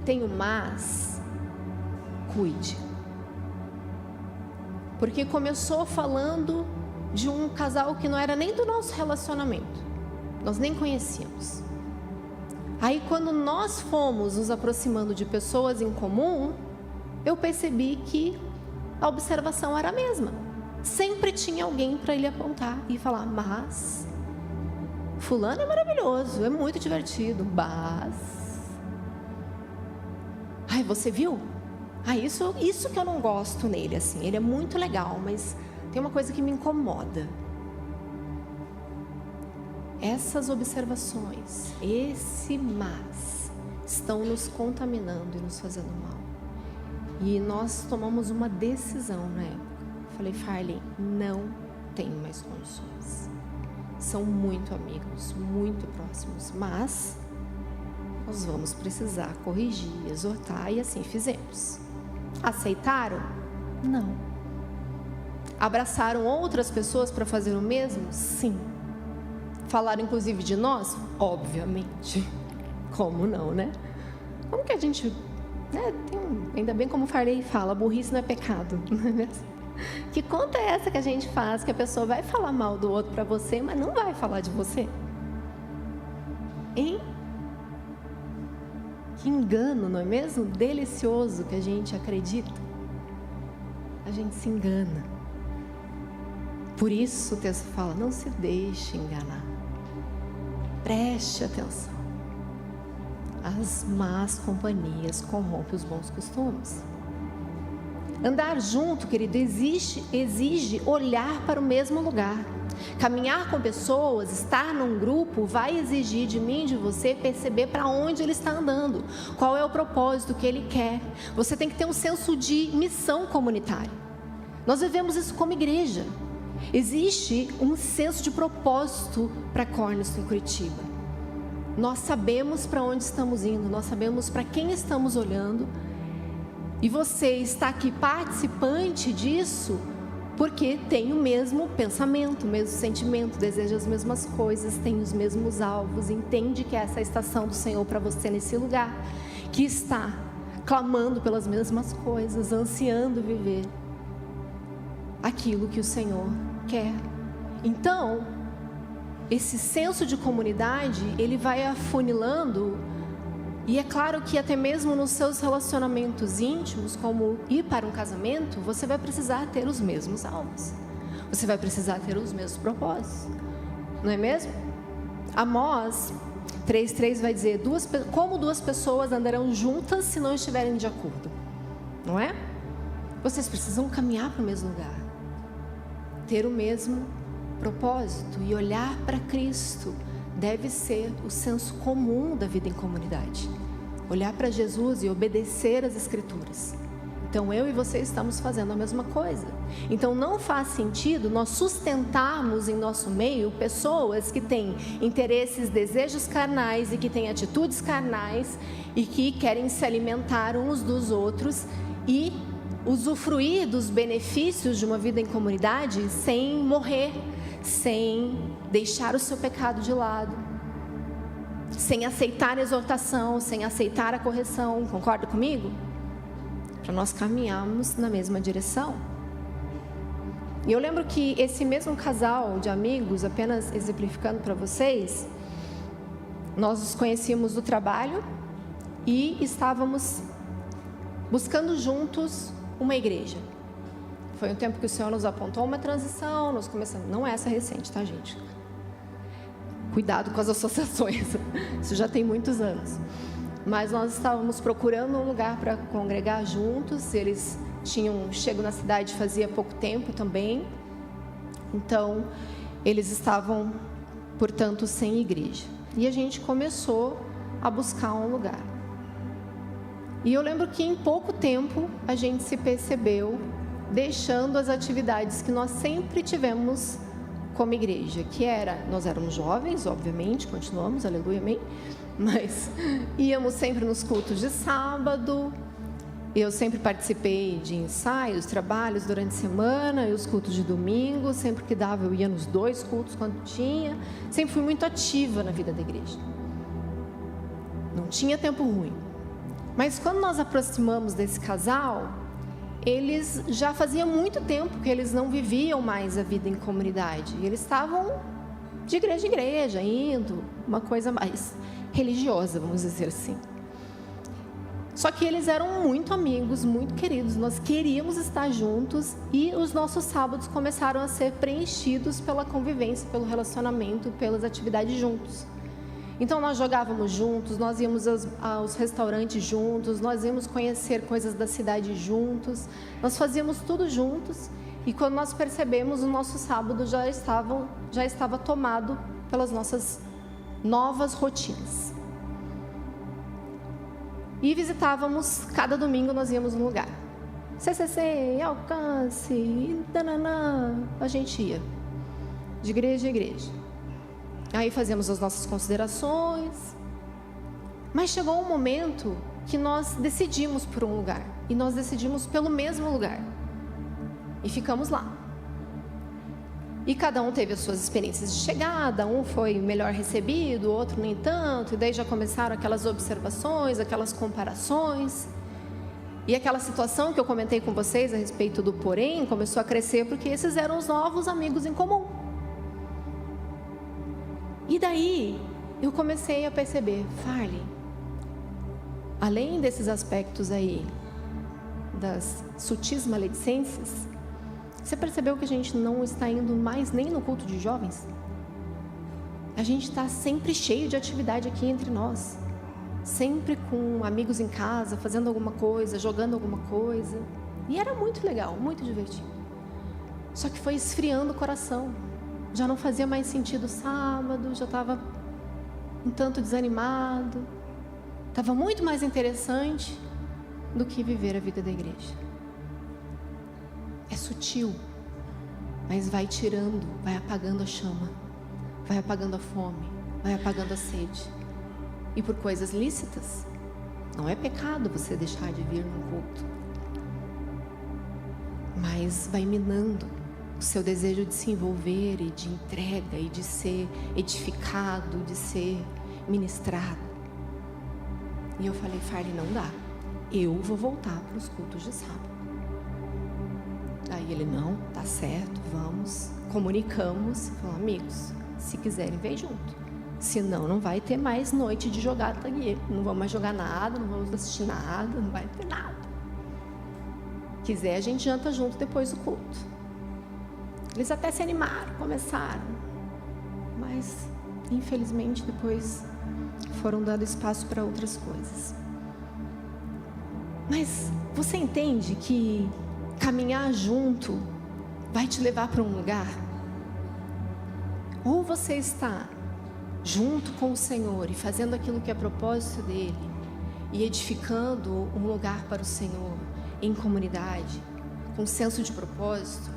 tem um mas. Cuide. Porque começou falando de um casal que não era nem do nosso relacionamento. Nós nem conhecíamos. Aí quando nós fomos nos aproximando de pessoas em comum, eu percebi que a observação era a mesma. Sempre tinha alguém para ele apontar e falar, mas fulano é maravilhoso, é muito divertido, mas... você viu? Isso que eu não gosto nele, assim, ele é muito legal, mas tem uma coisa que me incomoda. Essas observações, esse mas, estão nos contaminando e nos fazendo mal. E nós tomamos uma decisão na época. Falei, Farley, não tenho mais condições. São muito amigos, muito próximos, mas nós vamos precisar corrigir, exortar, e assim fizemos. Aceitaram? Não. Abraçaram outras pessoas para fazer o mesmo? Sim. Falaram inclusive de nós? Obviamente. Como não, né? Como que a gente... ainda bem como o Farley fala, burrice não é pecado, não é mesmo? Que conta é essa que a gente faz, que a pessoa vai falar mal do outro para você, mas não vai falar de você? Hein? Que engano, não é mesmo? Delicioso que a gente acredita. A gente se engana. Por isso o texto fala, não se deixe enganar. Preste atenção. as más companhias corrompem os bons costumes. Andar junto, querido, exige olhar para o mesmo lugar. Caminhar com pessoas, estar num grupo, vai exigir de mim, de você, perceber para onde ele está andando, qual é o propósito que ele quer. Você tem que ter um senso de missão comunitária. Nós vivemos isso como igreja. Existe um senso de propósito para Cornerstone em Curitiba. Nós sabemos para onde estamos indo, nós sabemos para quem estamos olhando. E você está aqui participante disso porque tem o mesmo pensamento, o mesmo sentimento, deseja as mesmas coisas, tem os mesmos alvos, entende que essa é a estação do Senhor para você nesse lugar, que está clamando pelas mesmas coisas, ansiando viver aquilo que o Senhor quer. Então, esse senso de comunidade, ele vai afunilando. E é claro que até mesmo nos seus relacionamentos íntimos, como ir para um casamento, você vai precisar ter os mesmos alvos. Você vai precisar ter os mesmos propósitos. Não é mesmo? Amós 3:3 vai dizer, como duas pessoas andarão juntas se não estiverem de acordo? Não é? Vocês precisam caminhar para o mesmo lugar. Ter o mesmo propósito e olhar para Cristo. Deve ser o senso comum da vida em comunidade. Olhar para Jesus e obedecer às Escrituras. Então eu e você estamos fazendo a mesma coisa. Então não faz sentido nós sustentarmos em nosso meio pessoas que têm interesses, desejos carnais e que têm atitudes carnais e que querem se alimentar uns dos outros e usufruir dos benefícios de uma vida em comunidade sem morrer, sem deixar o seu pecado de lado, sem aceitar a exortação, sem aceitar a correção. Concorda comigo? Para nós caminharmos na mesma direção. E eu lembro que esse mesmo casal de amigos, apenas exemplificando para vocês, nós nos conhecíamos do trabalho e estávamos buscando juntos uma igreja. Foi um tempo que o Senhor nos apontou uma transição, nós começamos, não é essa recente, tá, gente? Cuidado com as associações, isso já tem muitos anos. Mas nós estávamos procurando um lugar para congregar juntos, eles tinham chego na cidade fazia pouco tempo também, então eles estavam, portanto, sem igreja. E a gente começou a buscar um lugar. E eu lembro que em pouco tempo a gente se percebeu deixando as atividades que nós sempre tivemos como igreja, que era, nós éramos jovens, obviamente, continuamos, aleluia, amém, mas íamos sempre nos cultos de sábado, eu sempre participei de ensaios, trabalhos durante a semana, e os cultos de domingo, sempre que dava eu ia nos 2 cultos quando tinha, sempre fui muito ativa na vida da igreja, não tinha tempo ruim, mas quando nós aproximamos desse casal, eles já fazia muito tempo que eles não viviam mais a vida em comunidade. Eles estavam de igreja em igreja, indo, uma coisa mais religiosa, vamos dizer assim. Só que eles eram muito amigos, muito queridos. Nós queríamos estar juntos e os nossos sábados começaram a ser preenchidos pela convivência, pelo relacionamento, pelas atividades juntos. Então nós jogávamos juntos, nós íamos aos restaurantes juntos, nós íamos conhecer coisas da cidade juntos, nós fazíamos tudo juntos e quando nós percebemos, o nosso sábado já estava tomado pelas nossas novas rotinas. E visitávamos, cada domingo nós íamos num lugar. CCC, alcance, dananã, a gente ia, de igreja em igreja. Aí fazíamos as nossas considerações, mas chegou um momento que nós decidimos por um lugar, e nós decidimos pelo mesmo lugar, e ficamos lá. E cada um teve as suas experiências de chegada, um foi melhor recebido, o outro nem tanto, e daí já começaram aquelas observações, aquelas comparações, e aquela situação que eu comentei com vocês a respeito do porém, começou a crescer, porque esses eram os novos amigos em comum. E daí, eu comecei a perceber, Farley, além desses aspectos aí, das sutis maledicências, você percebeu que a gente não está indo mais nem no culto de jovens? A gente está sempre cheio de atividade aqui entre nós. sempre com amigos em casa, fazendo alguma coisa, jogando alguma coisa. E era muito legal, muito divertido. Só que foi esfriando o coração. Já não fazia mais sentido sábado, já estava um tanto desanimado. Estava muito mais interessante do que viver a vida da igreja. É sutil, mas vai tirando, vai apagando a chama, vai apagando a fome, vai apagando a sede. E por coisas lícitas, não é pecado você deixar de vir num culto, mas vai minando o seu desejo de se envolver e de entrega e de ser edificado, de ser ministrado. E eu falei, Farley, não dá, eu vou voltar para os cultos de sábado. Aí ele, não, tá certo, vamos. Comunicamos, falamos, amigos, se quiserem, vem junto. Senão não vai ter mais noite de jogada aqui. Não vamos mais jogar nada, não vamos assistir nada, não vai ter nada. Quiser, a gente janta junto depois do culto. Eles até se animaram, começaram. Mas, infelizmente, depois foram dando espaço para outras coisas. Mas você entende que caminhar junto vai te levar para um lugar? Ou você está junto com o Senhor e fazendo aquilo que é propósito dele e edificando um lugar para o Senhor em comunidade, com senso de propósito,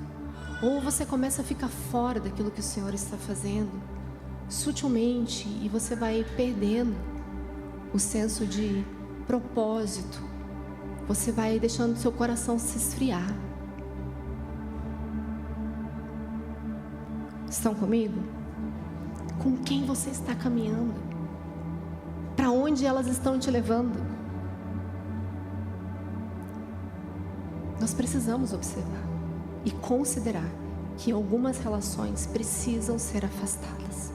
ou você começa a ficar fora daquilo que o Senhor está fazendo sutilmente e você vai perdendo o senso de propósito, você vai deixando seu coração se esfriar. Estão comigo? Com quem você está caminhando? Para onde elas estão te levando? Nós precisamos observar e considerar que algumas relações precisam ser afastadas,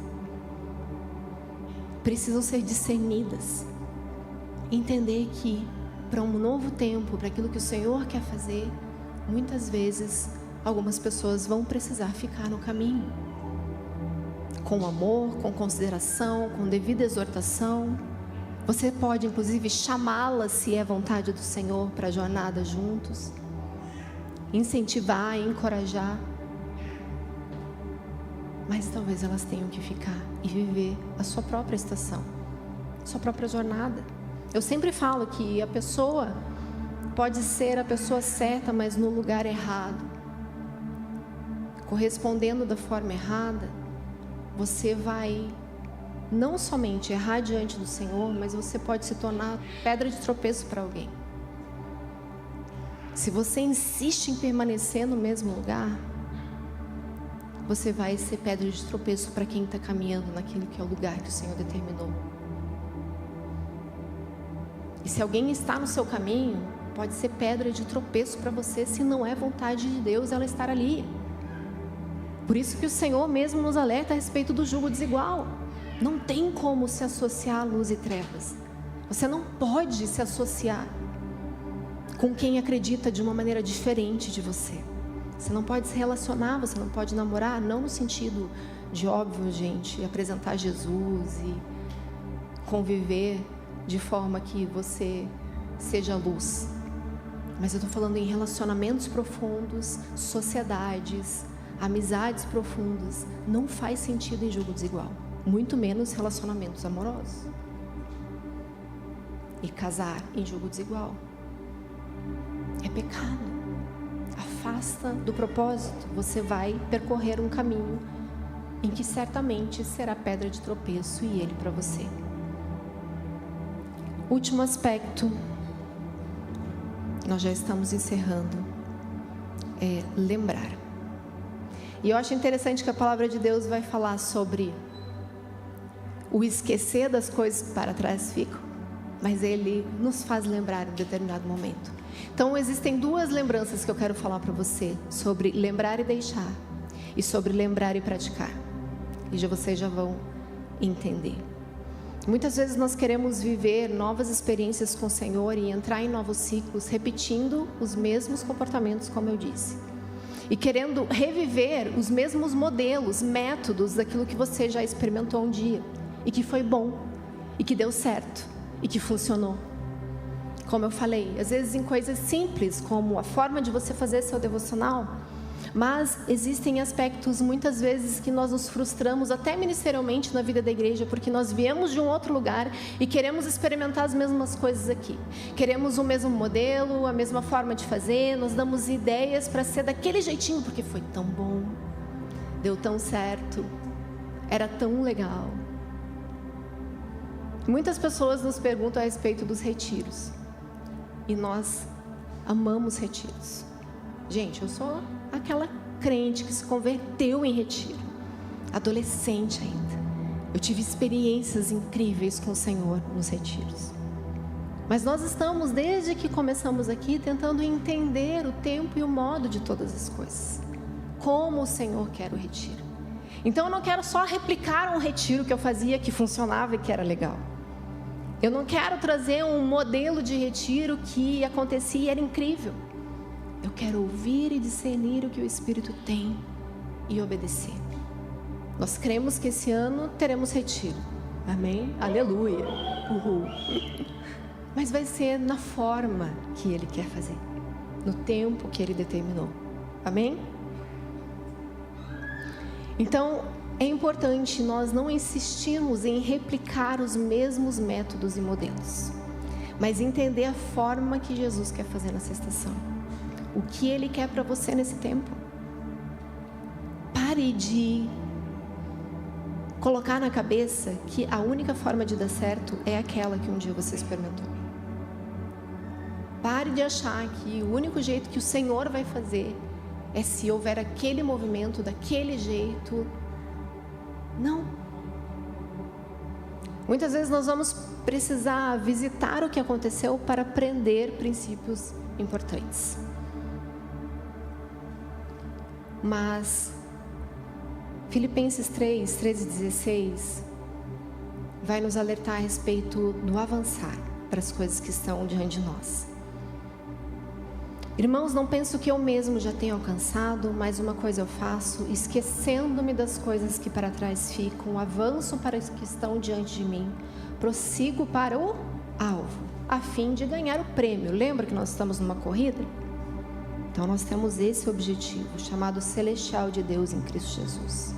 precisam ser discernidas, entender que para um novo tempo, para aquilo que o Senhor quer fazer, muitas vezes algumas pessoas vão precisar ficar no caminho, com amor, com consideração, com devida exortação. Você pode inclusive chamá-las, se é vontade do Senhor, para a jornada juntos, incentivar, encorajar, mas talvez elas tenham que ficar e viver a sua própria estação, a sua própria jornada. Eu sempre falo que a pessoa pode ser a pessoa certa, mas no lugar errado, correspondendo da forma errada. Você vai não somente errar diante do Senhor, mas você pode se tornar pedra de tropeço para alguém. Se você insiste em permanecer no mesmo lugar, você vai ser pedra de tropeço para quem está caminhando naquele que é o lugar que o Senhor determinou. E se alguém está no seu caminho, pode ser pedra de tropeço para você, se não é vontade de Deus ela estar ali. Por isso que o Senhor mesmo nos alerta a respeito do jugo desigual. Não tem como se associar a luz e trevas. Você não pode se associar com quem acredita de uma maneira diferente de você. Você não pode se relacionar, você não pode namorar, não no sentido de, óbvio, gente, apresentar Jesus e conviver de forma que você seja luz. Mas eu estou falando em relacionamentos profundos, sociedades, amizades profundas. Não faz sentido em jugo desigual, muito menos relacionamentos amorosos. E casar em jugo desigual é pecado. Afasta do propósito. Você vai percorrer um caminho em que certamente será pedra de tropeço e ele para você. Último aspecto, nós já estamos encerrando, é lembrar. E eu acho interessante que a palavra de Deus vai falar sobre o esquecer das coisas que para trás ficam, mas ele nos faz lembrar em um determinado momento. Então existem duas lembranças que eu quero falar para você, sobre lembrar e deixar, e sobre lembrar e praticar. E vocês já vão entender. Muitas vezes nós queremos viver novas experiências com o Senhor e entrar em novos ciclos, repetindo os mesmos comportamentos, como eu disse. E querendo reviver os mesmos modelos, métodos daquilo que você já experimentou um dia. E que foi bom, e que deu certo, e que funcionou. Como eu falei, às vezes em coisas simples, como a forma de você fazer seu devocional, mas existem aspectos muitas vezes que nós nos frustramos até ministerialmente na vida da igreja, porque nós viemos de um outro lugar e queremos experimentar as mesmas coisas aqui. Queremos o mesmo modelo, a mesma forma de fazer, nós damos ideias para ser daquele jeitinho, porque foi tão bom, deu tão certo, era tão legal. Muitas pessoas nos perguntam a respeito dos retiros. E nós amamos retiros. Gente, eu sou aquela crente que se converteu em retiro. Adolescente ainda. Eu tive experiências incríveis com o Senhor nos retiros. Mas nós estamos, desde que começamos aqui, tentando entender o tempo e o modo de todas as coisas. Como o Senhor quer o retiro. Então eu não quero só replicar um retiro que eu fazia, que funcionava e que era legal. Eu não quero trazer um modelo de retiro que acontecia e era incrível. Eu quero ouvir e discernir o que o Espírito tem e obedecer. Nós cremos que esse ano teremos retiro. Amém? Aleluia. Uhul. Mas vai ser na forma que Ele quer fazer. No tempo que Ele determinou. Amém? Então, é importante nós não insistirmos em replicar os mesmos métodos e modelos, mas entender a forma que Jesus quer fazer nessa estação. O que Ele quer para você nesse tempo. Pare de colocar na cabeça que a única forma de dar certo é aquela que um dia você experimentou. Pare de achar que o único jeito que o Senhor vai fazer é se houver aquele movimento, daquele jeito. Não. Muitas vezes nós vamos precisar visitar o que aconteceu para aprender princípios importantes. Mas Filipenses 3, 13 e 16 vai nos alertar a respeito do avançar para as coisas que estão diante de nós. Irmãos, não penso que eu mesmo já tenha alcançado, mas uma coisa eu faço, esquecendo-me das coisas que para trás ficam, avanço para as que estão diante de mim, prossigo para o alvo, a fim de ganhar o prêmio. Lembra que nós estamos numa corrida? Então nós temos esse objetivo, chamado celestial de Deus em Cristo Jesus.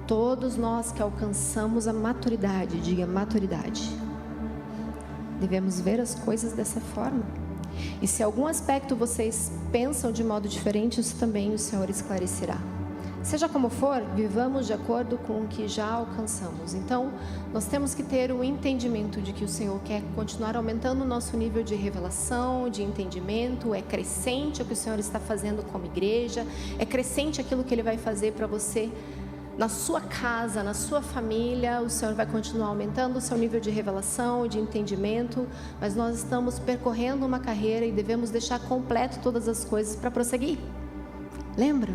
Todos nós que alcançamos a maturidade, diga maturidade, devemos ver as coisas dessa forma. E se algum aspecto vocês pensam de modo diferente, isso também o Senhor esclarecerá. Seja como for, vivamos de acordo com o que já alcançamos. Então, nós temos que ter o entendimento de que o Senhor quer continuar aumentando o nosso nível de revelação, de entendimento. É crescente o que o Senhor está fazendo como igreja, é crescente aquilo que Ele vai fazer para você na sua casa, na sua família. O Senhor vai continuar aumentando o seu nível de revelação, de entendimento, mas nós estamos percorrendo uma carreira e devemos deixar completo todas as coisas para prosseguir. Lembra?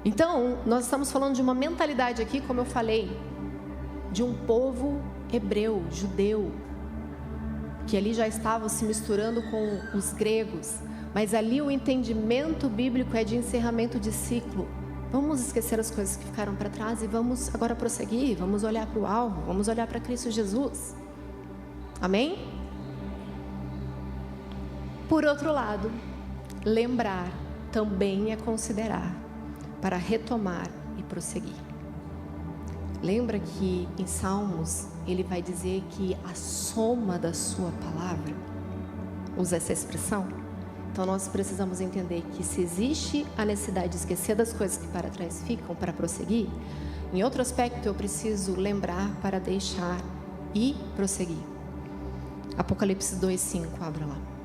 Então, nós estamos falando de uma mentalidade aqui, como eu falei, de um povo hebreu, judeu, que ali já estava se misturando com os gregos, mas ali o entendimento bíblico é de encerramento de ciclo. Vamos esquecer as coisas que ficaram para trás e vamos agora prosseguir, vamos olhar para o alvo, vamos olhar para Cristo Jesus. Amém? Por outro lado, lembrar também é considerar para retomar e prosseguir. Lembra que em Salmos ele vai dizer que a soma da sua palavra, usa essa expressão? Então nós precisamos entender que se existe a necessidade de esquecer das coisas que para trás ficam para prosseguir, em outro aspecto eu preciso lembrar para deixar e prosseguir. Apocalipse 2:5, abra lá.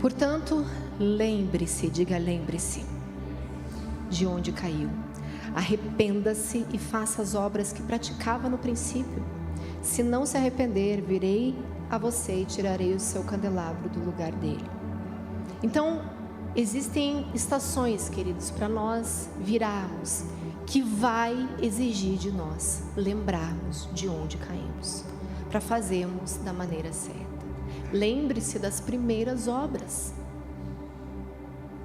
Portanto, lembre-se, diga lembre-se, de onde caiu. Arrependa-se e faça as obras que praticava no princípio. Se não se arrepender, virei a você e tirarei o seu candelabro do lugar dele. Então, existem estações, queridos, para nós virarmos, que vai exigir de nós lembrarmos de onde caímos. para fazermos da maneira certa. Lembre-se das primeiras obras.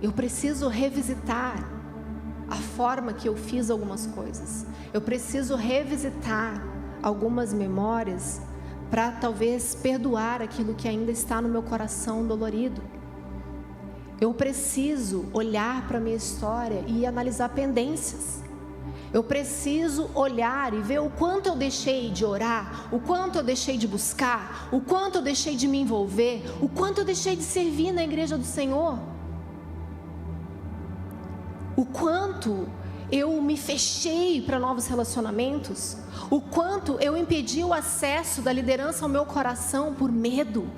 Eu preciso revisitar a forma que eu fiz algumas coisas. Eu preciso revisitar algumas memórias para talvez perdoar aquilo que ainda está no meu coração dolorido. Eu preciso olhar para a minha história e analisar pendências. Eu preciso olhar e ver o quanto eu deixei de orar, o quanto eu deixei de buscar, o quanto eu deixei de me envolver, o quanto eu deixei de servir na igreja do Senhor. O quanto eu me fechei para novos relacionamentos, o quanto eu impedi o acesso da liderança ao meu coração por medo,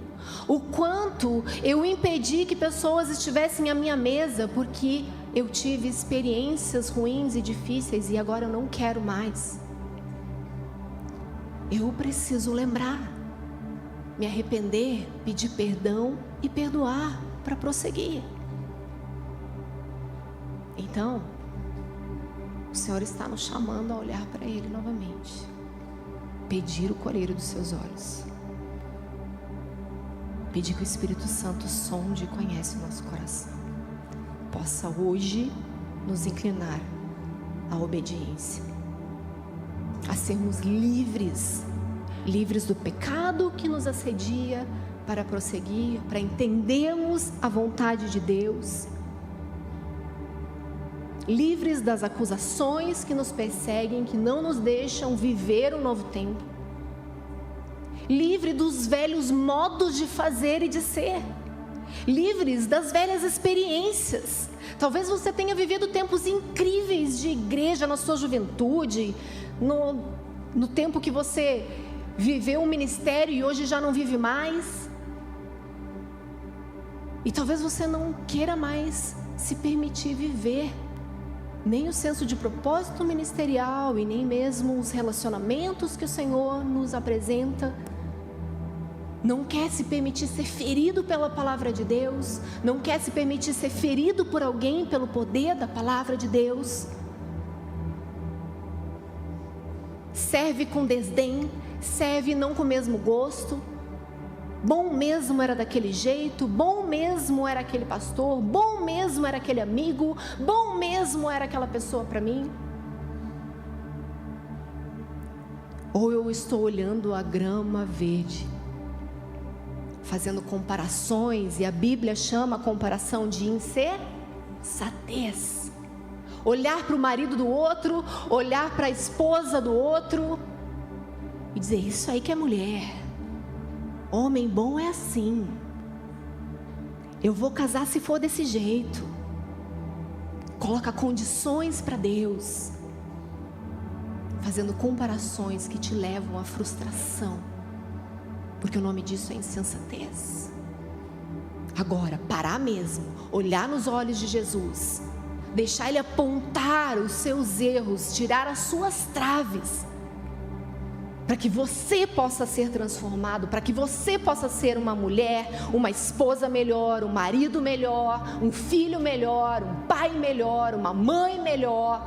o quanto eu impedi que pessoas estivessem à minha mesa porque eu tive experiências ruins e difíceis e agora eu não quero mais. Eu preciso lembrar, me arrepender, pedir perdão e perdoar para prosseguir. Então, o Senhor está nos chamando a olhar para Ele novamente, pedir o colírio dos seus olhos, pedir que o Espírito Santo sonde e conhece o nosso coração, possa hoje nos inclinar à obediência, a sermos livres do pecado que nos assedia, para prosseguir, para entendermos a vontade de Deus, livres das acusações que nos perseguem, que não nos deixam viver um novo tempo, livre dos velhos modos de fazer e de ser, livres das velhas experiências. Talvez você tenha vivido tempos incríveis de igreja na sua juventude, no tempo que você viveu um ministério e hoje já não vive mais, e talvez você não queira mais se permitir viver nem o senso de propósito ministerial e nem mesmo os relacionamentos que o Senhor nos apresenta. Não quer se permitir ser ferido pela palavra de Deus, não quer se permitir ser ferido por alguém pelo poder da palavra de Deus. Serve com desdém, serve não com o mesmo gosto. Bom mesmo era daquele jeito, bom mesmo era aquele pastor, bom mesmo era aquele amigo, bom mesmo era aquela pessoa para mim. Ou eu estou olhando a grama verde, fazendo comparações, e a Bíblia chama a comparação de insensatez. Olhar para o marido do outro, olhar para a esposa do outro e dizer: isso aí que é mulher. Homem bom é assim. Eu vou casar se for desse jeito. Coloca condições para Deus, fazendo comparações que te levam à frustração, porque o nome disso é insensatez. Agora, parar mesmo, olhar nos olhos de Jesus, deixar Ele apontar os seus erros, tirar as suas traves, para que você possa ser transformado, para que você possa ser uma mulher, uma esposa melhor, um marido melhor, um filho melhor, um pai melhor, uma mãe melhor,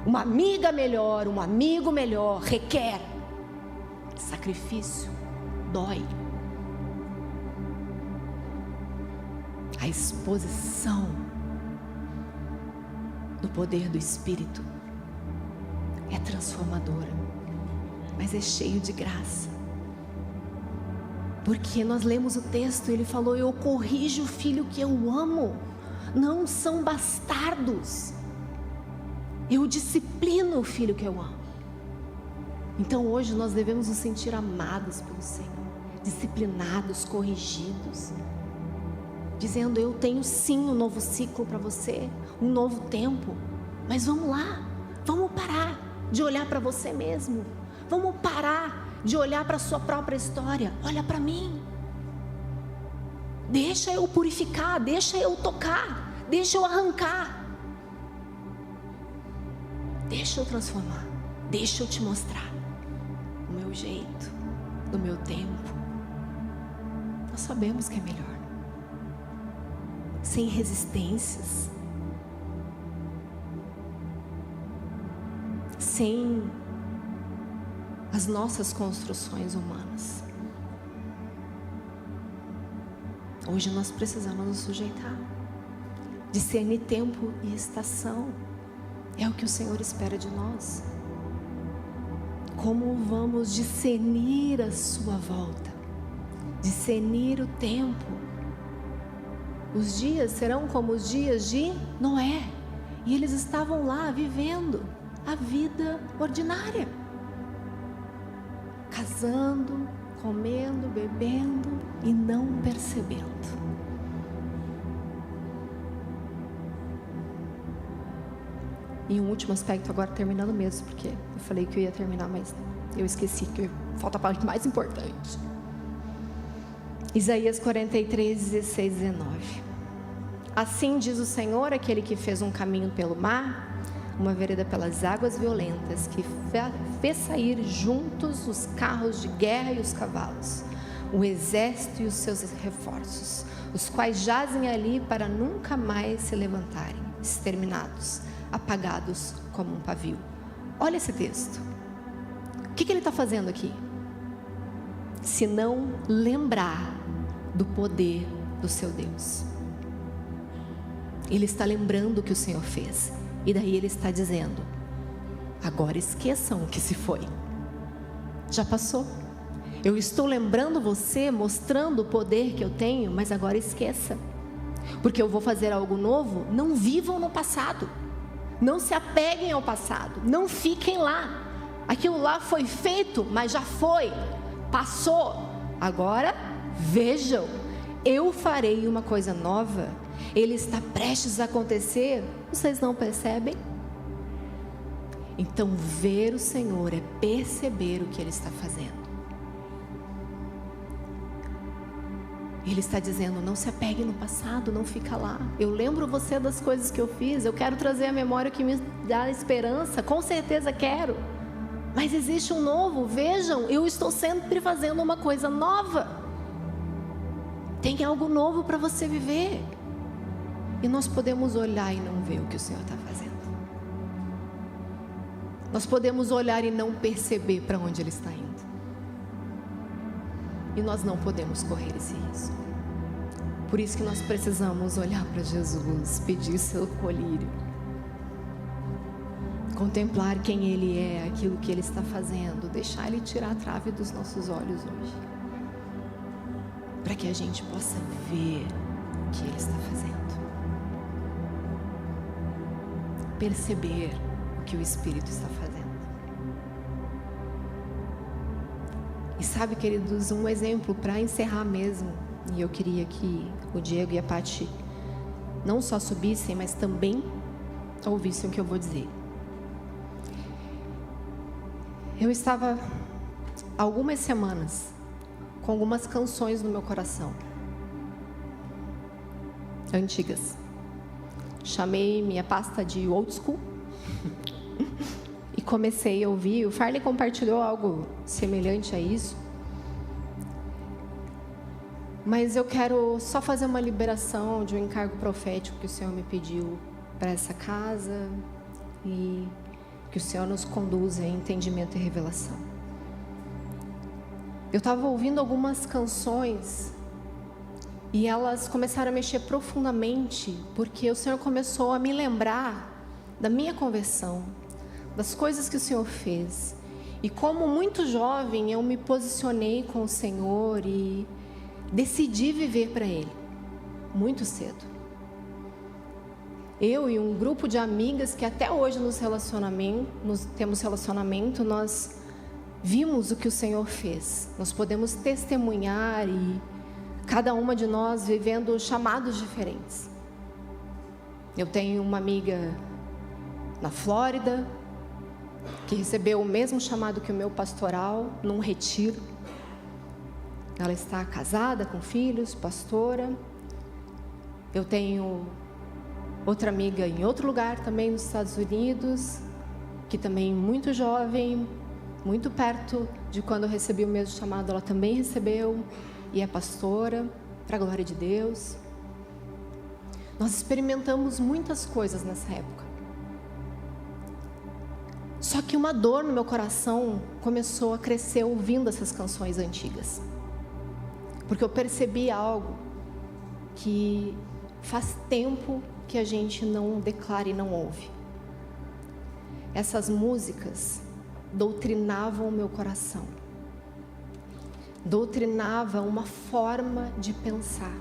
uma amiga melhor, um amigo melhor. Requer sacrifício, dói. A exposição do poder do Espírito é transformadora, mas é cheio de graça, porque nós lemos o texto, ele falou: eu corrijo o filho que eu amo, não são bastardos, eu disciplino o filho que eu amo. Então hoje nós devemos nos sentir amados pelo Senhor, disciplinados, corrigidos, dizendo: eu tenho sim um novo ciclo para você, um novo tempo, mas vamos lá, vamos parar de olhar para você mesmo. Vamos parar de olhar para a sua própria história. Olha para mim. Deixa eu purificar, deixa eu tocar, deixa eu arrancar, deixa eu transformar, deixa eu te mostrar o meu jeito, do meu tempo. Nós sabemos que é melhor, sem resistências, sem as nossas construções humanas. Hoje nós precisamos nos sujeitar, discernir tempo e estação. É o que o Senhor espera de nós. Como vamos discernir a sua volta, discernir o tempo. Os dias serão como os dias de Noé, e eles estavam lá vivendo a vida ordinária, casando, comendo, bebendo e não percebendo. E um último aspecto, agora terminando mesmo, porque eu falei que eu ia terminar, mas eu esqueci, que falta a parte mais importante. Isaías 43, 16, 19. Assim diz o Senhor, aquele que fez um caminho pelo mar, uma vereda pelas águas violentas, que fez sair juntos os carros de guerra e os cavalos, o exército e os seus reforços, os quais jazem ali para nunca mais se levantarem, exterminados, apagados como um pavio. Olha esse texto. O que ele está fazendo aqui? Se não lembrar do poder do seu Deus. Ele está lembrando o que o Senhor fez. E daí ele está dizendo: agora esqueçam o que se foi. Já passou. Eu estou lembrando você, mostrando o poder que eu tenho, mas agora esqueça. Porque eu vou fazer algo novo. Não vivam no passado. Não se apeguem ao passado. Não fiquem lá. Aquilo lá foi feito, mas já foi. Passou. Agora vejam. Eu farei uma coisa nova. Ele está prestes a acontecer. Vocês não percebem? Então ver o Senhor é perceber o que Ele está fazendo. Ele está dizendo: não se apegue no passado, não fica lá. Eu lembro você das coisas que eu fiz. Eu quero trazer a memória que me dá esperança. Com certeza quero. Mas existe um novo. Vejam, eu estou sempre fazendo uma coisa nova. Tem algo novo para você viver. E nós podemos olhar e não ver o que o Senhor está fazendo. Nós podemos olhar e não perceber para onde Ele está indo. E nós não podemos correr esse risco. Por isso que nós precisamos olhar para Jesus, pedir seu colírio, contemplar quem Ele é, aquilo que Ele está fazendo, deixar Ele tirar a trave dos nossos olhos hoje, para que a gente possa ver o que Ele está fazendo, perceber o que o Espírito está fazendo. E sabe, queridos, um exemplo para encerrar mesmo, e eu queria que o Diego e a Paty não só subissem, mas também ouvissem o que eu vou dizer. Eu estava há algumas semanas com algumas canções no meu coração, antigas. Chamei minha pasta de old school e comecei a ouvir. O Farley compartilhou algo semelhante a isso. Mas eu quero só fazer uma liberação de um encargo profético que o Senhor me pediu para essa casa, e que o Senhor nos conduza em entendimento e revelação. Eu estava ouvindo algumas canções e elas começaram a mexer profundamente, porque o Senhor começou a me lembrar da minha conversão, das coisas que o Senhor fez. E como muito jovem eu me posicionei com o Senhor e decidi viver para Ele, muito cedo. Eu e um grupo de amigas que até hoje temos relacionamento, nós vimos o que o Senhor fez. Nós podemos testemunhar, e cada uma de nós vivendo chamados diferentes. Eu tenho uma amiga na Flórida que recebeu o mesmo chamado que o meu pastoral num retiro. Ela está casada, com filhos, pastora. Eu tenho outra amiga em outro lugar também nos Estados Unidos, que também muito jovem, muito perto de quando eu recebi o mesmo chamado, ela também recebeu e é pastora, para a glória de Deus. Nós experimentamos muitas coisas nessa época. Só que uma dor no meu coração começou a crescer ouvindo essas canções antigas. Porque eu percebi algo que faz tempo que a gente não declara e não ouve. Essas músicas doutrinavam o meu coração. Doutrinavam uma forma de pensar.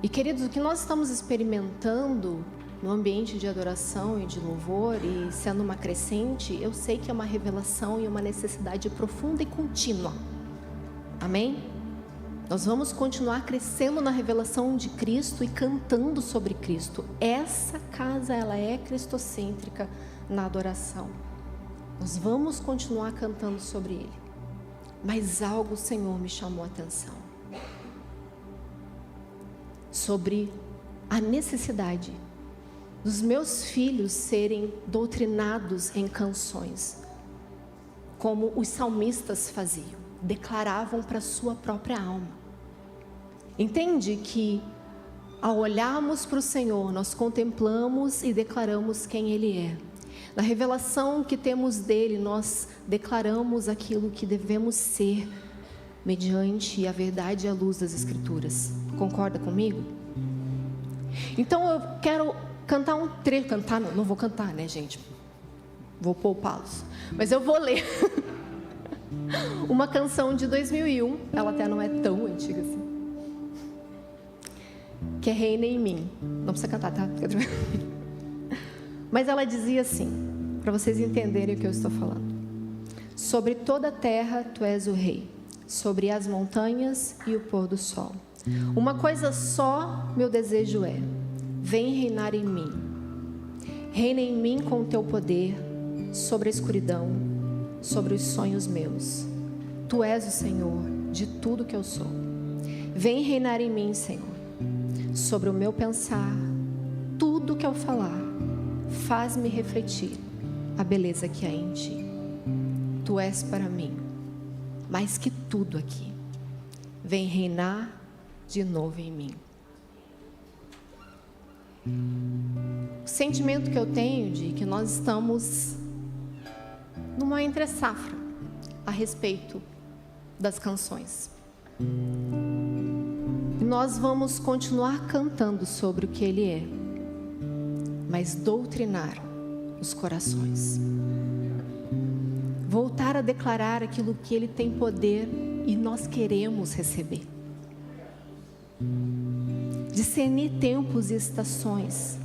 E queridos, o que nós estamos experimentando no ambiente de adoração e de louvor, e sendo uma crescente, eu sei que é uma revelação e uma necessidade profunda e contínua. Amém? Nós vamos continuar crescendo na revelação de Cristo e cantando sobre Cristo. Essa casa, ela é cristocêntrica na adoração. Nós vamos continuar cantando sobre Ele. Mas algo o Senhor me chamou a atenção. Sobre a necessidade dos meus filhos serem doutrinados em canções, como os salmistas faziam, declaravam para a sua própria alma. Entende que ao olharmos para o Senhor, nós contemplamos e declaramos quem Ele é. Na revelação que temos dEle, nós declaramos aquilo que devemos ser, mediante a verdade e a luz das Escrituras. Concorda comigo? Então eu quero cantar um trecho, não vou cantar, né, gente? Vou poupá-los. Mas eu vou ler uma canção de 2001, ela até não é tão antiga assim, que é Reina em Mim. Não precisa cantar, tá? Mas ela dizia assim, para vocês entenderem o que eu estou falando. Sobre toda a terra tu és o rei, sobre as montanhas e o pôr do sol. Uma coisa só meu desejo é: vem reinar em mim. Reina em mim com o teu poder, sobre a escuridão, sobre os sonhos meus. Tu és o Senhor de tudo que eu sou. Vem reinar em mim, Senhor, sobre o meu pensar, tudo que eu falar, faz-me refletir a beleza que há em ti. Tu és para mim mais que tudo aqui. Vem reinar de novo em mim. O sentimento que eu tenho de que nós estamos numa entre-safra a respeito das canções. E nós vamos continuar cantando sobre o que Ele é, mas doutrinar os corações. Voltar a declarar aquilo que Ele tem poder e nós queremos receber. Discernir tempos e estações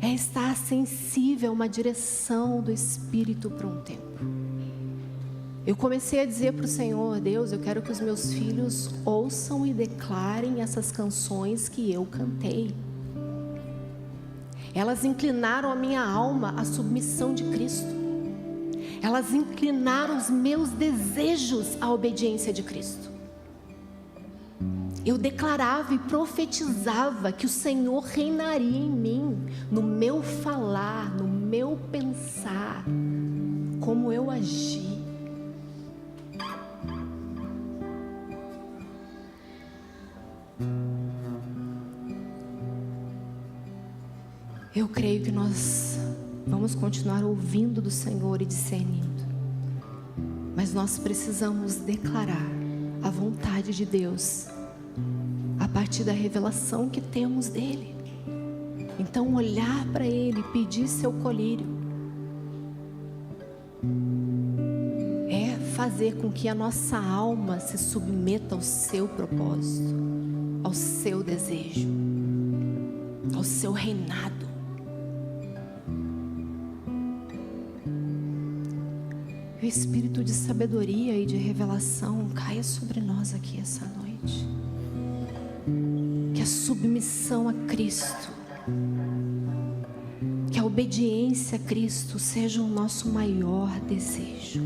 é estar sensível a uma direção do Espírito para um tempo. Eu comecei a dizer para o Senhor: Deus, eu quero que os meus filhos ouçam e declarem essas canções que eu cantei. Elas inclinaram a minha alma à submissão de Cristo. Elas inclinaram os meus desejos à obediência de Cristo. Eu declarava e profetizava que o Senhor reinaria em mim, no meu falar, no meu pensar, como eu agi. Eu creio que nós vamos continuar ouvindo do Senhor e discernindo, mas nós precisamos declarar a vontade de Deus a partir da revelação que temos dEle. Então olhar para Ele, pedir seu colírio, é fazer com que a nossa alma se submeta ao seu propósito, ao seu desejo, ao seu reinado. Que o espírito de sabedoria e de revelação caia sobre nós aqui essa noite. Que a submissão a Cristo, que a obediência a Cristo seja o nosso maior desejo.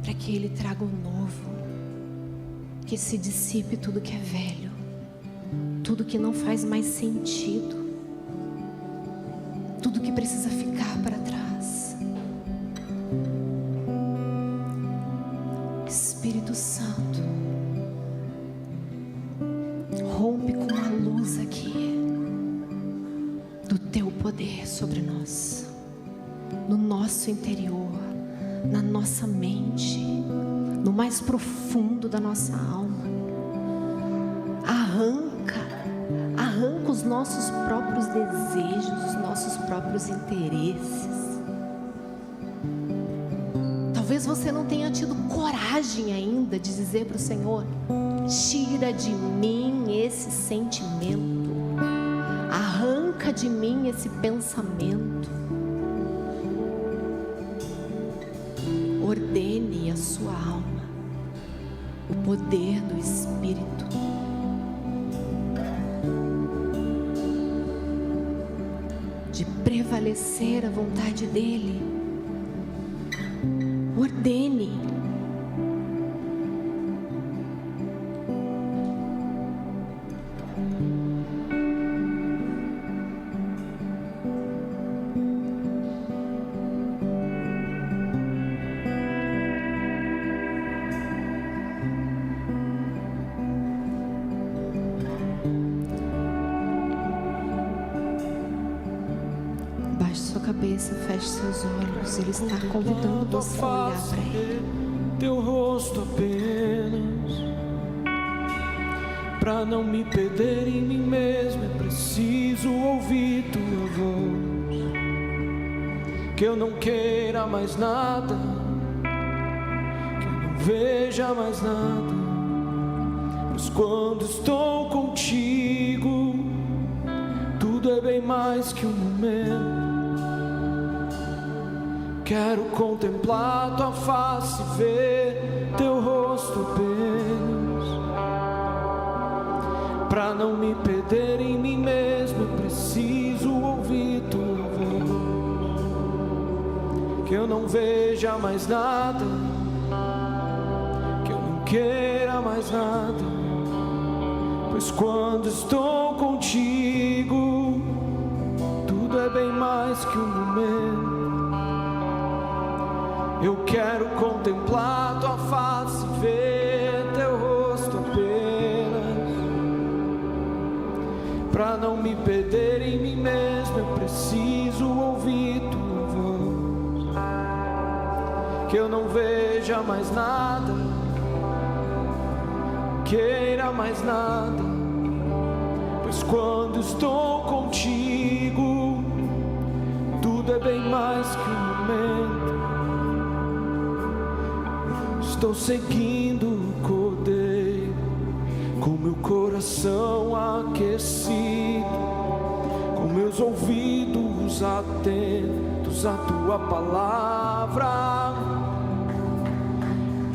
Para que Ele traga o novo, que se dissipe tudo que é velho, tudo que não faz mais sentido, tudo que precisa ficar para trás. Espírito Santo, rompe com a luz aqui. Teu poder sobre nós, no nosso interior, na nossa mente, no mais profundo da nossa alma. Arranca os nossos próprios desejos, os nossos próprios interesses. Talvez você não tenha tido coragem ainda de dizer para o Senhor: tira de mim esse sentimento, arranca de mim esse pensamento. Ordene a sua alma, o poder do Espírito. De prevalecer a vontade dEle. Ordene. Feche seus olhos, Ele está convidando você a olhar para Ele. Teu rosto apenas, para não me perder em mim mesmo, é preciso ouvir tua voz. Que eu não queira mais nada, que eu não veja mais nada, pois quando estou contigo, tudo é bem mais que um momento. Quero contemplar tua face, ver teu rosto apenas, pra não me perder em mim mesmo, eu preciso ouvir tua voz. Que eu não veja mais nada, que eu não queira mais nada, pois quando estou contigo, tudo é bem mais que um momento. Eu quero contemplar tua face, ver teu rosto apenas, pra não me perder em mim mesmo, eu preciso ouvir tua voz. Que eu não veja mais nada, queira mais nada, pois quando estou contigo, tudo é bem mais que um momento. Estou seguindo o Cordeiro, com meu coração aquecido, com meus ouvidos atentos à tua palavra.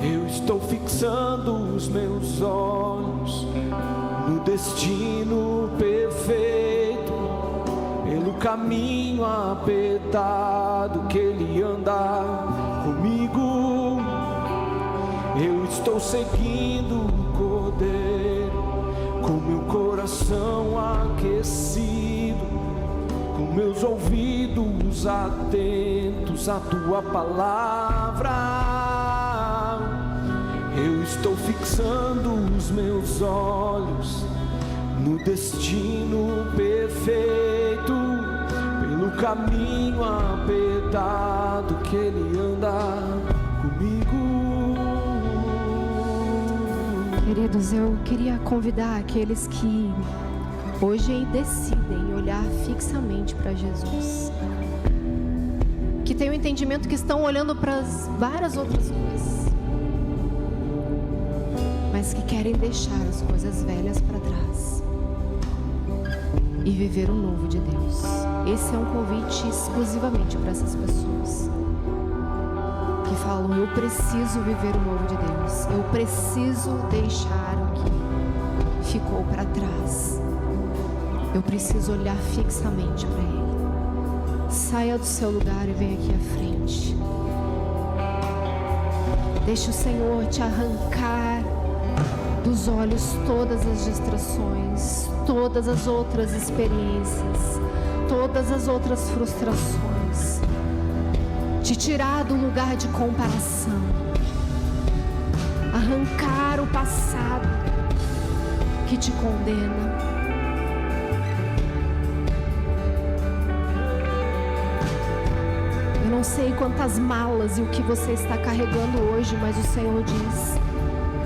Eu estou fixando os meus olhos no destino perfeito, pelo caminho apertado que Ele anda comigo. Eu estou seguindo o Cordeiro, com meu coração aquecido, com meus ouvidos atentos à tua palavra. Eu estou fixando os meus olhos no destino perfeito, pelo caminho apertado que Ele anda comigo. Queridos, eu queria convidar aqueles que hoje decidem olhar fixamente para Jesus, que têm o entendimento que estão olhando para várias outras coisas, mas que querem deixar as coisas velhas para trás e viver o novo de Deus. Esse é um convite exclusivamente para essas pessoas que falam: eu preciso viver o novo de Deus, eu preciso deixar o que ficou para trás, eu preciso olhar fixamente para Ele. Saia do seu lugar e venha aqui à frente. Deixe o Senhor te arrancar dos olhos todas as distrações, todas as outras experiências, todas as outras frustrações, te tirar do lugar de comparação, arrancar o passado que te condena não sei quantas malas e o que você está carregando hoje, mas o Senhor diz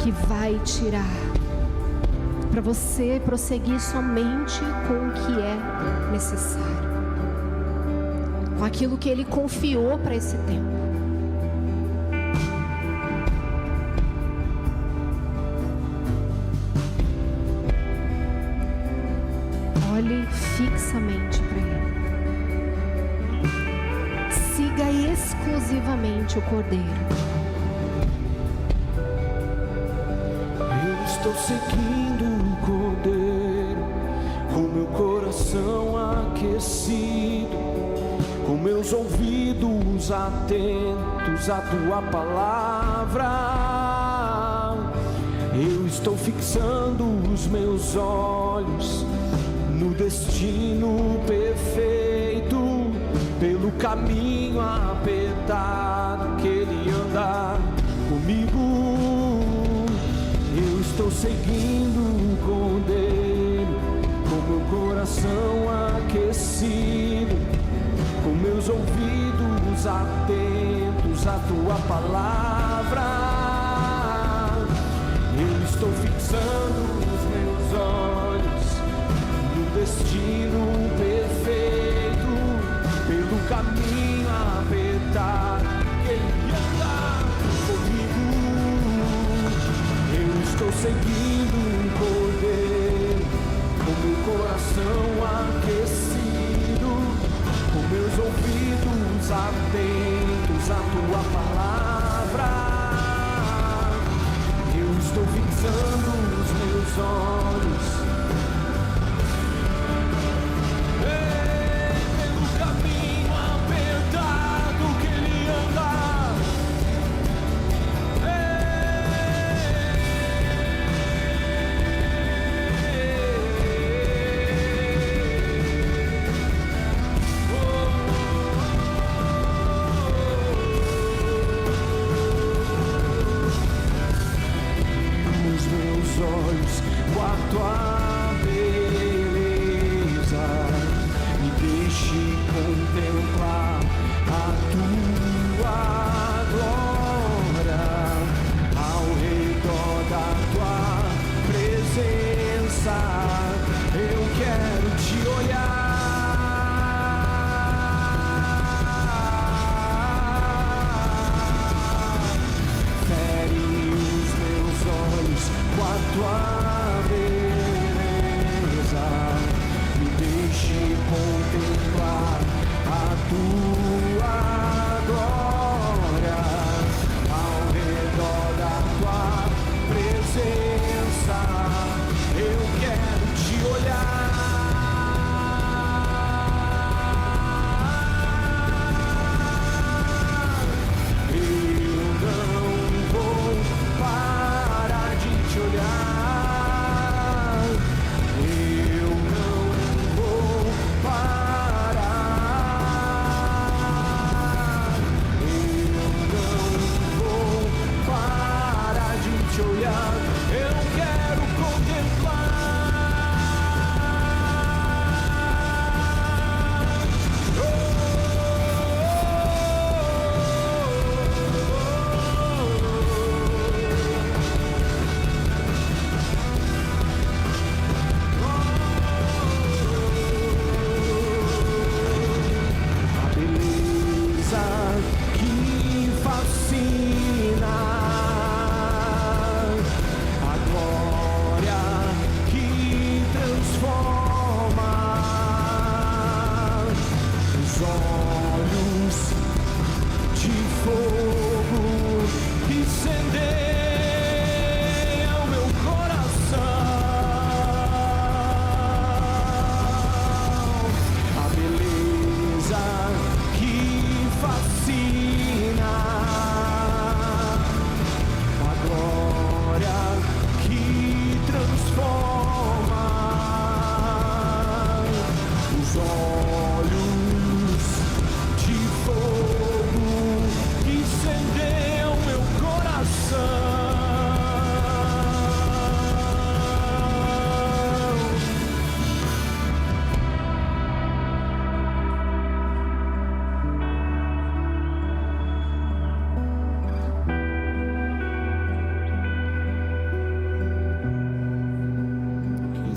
que vai tirar, para você prosseguir somente com o que é necessário, com aquilo que Ele confiou para esse tempo. Olhe fixamente para Ele. Siga exclusivamente o Cordeiro. Eu estou seguindo o Cordeiro, com meu coração aquecido, com meus ouvidos atentos à tua palavra. Eu estou fixando os meus olhos no destino perfeito, pelo caminho apertado que Ele anda comigo. Eu estou seguindo o Cordeiro, com meu coração aquecido, com meus ouvidos atentos à tua palavra. Eu estou fixando os meus olhos no destino perfeito, pelo caminho apertado que Ele anda comigo. Eu estou seguindo o Cordeiro,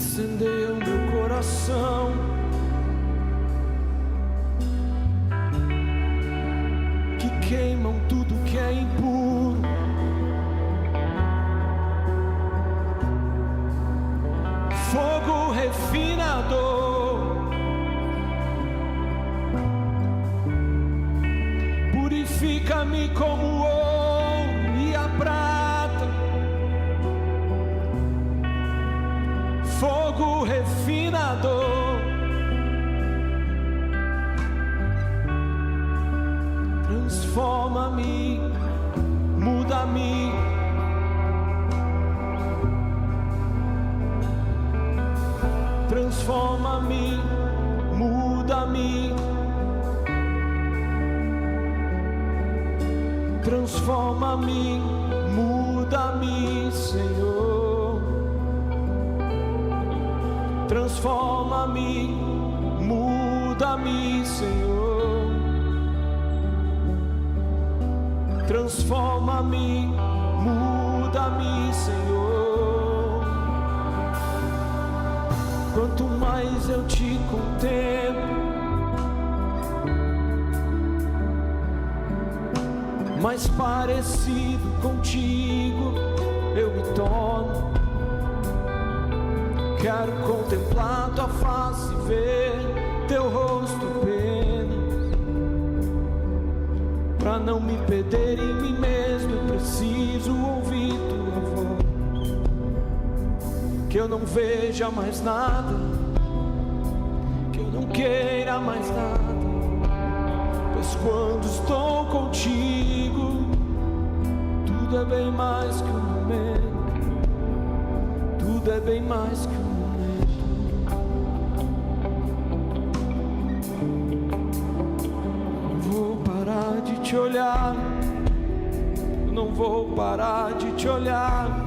incendeia o meu coração. Que queimam tudo que é impuro. Fogo refinador, purifica-me como o ouro e a prata. Fogo refinador, transforma-me, muda-me. Transforma-me, muda-me. Transforma-me, muda-me, Senhor. Transforma-me, muda-me, Senhor. Transforma-me, muda-me, Senhor. Quanto mais eu te contemplo, mais parecido contigo eu me torno. Quero contemplar tua face, ver teu rosto apenas. Pra não me perder em mim mesmo, eu preciso ouvir tua voz. Que eu não veja mais nada, que eu não queira mais nada. Pois quando estou contigo, tudo é bem mais que um momento. Tudo é bem mais que um momento. Não vou parar de te olhar. Eu não vou parar de te olhar.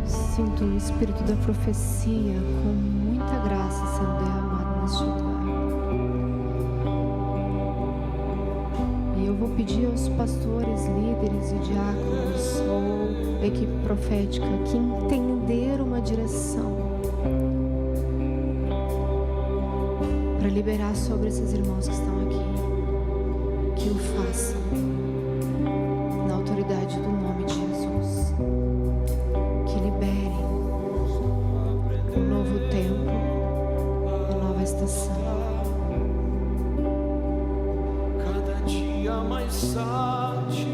Sinto o espírito da profecia com muita graça sendo derramado neste lugar. E eu vou pedir aos pastores, líderes e diáconos ou equipe profética que entenderam uma direção para liberar sobre esses irmãos que estão aqui, que o façam na autoridade do nome de Jesus. Que liberem um novo tempo, uma nova estação. Cada dia mais satisfeito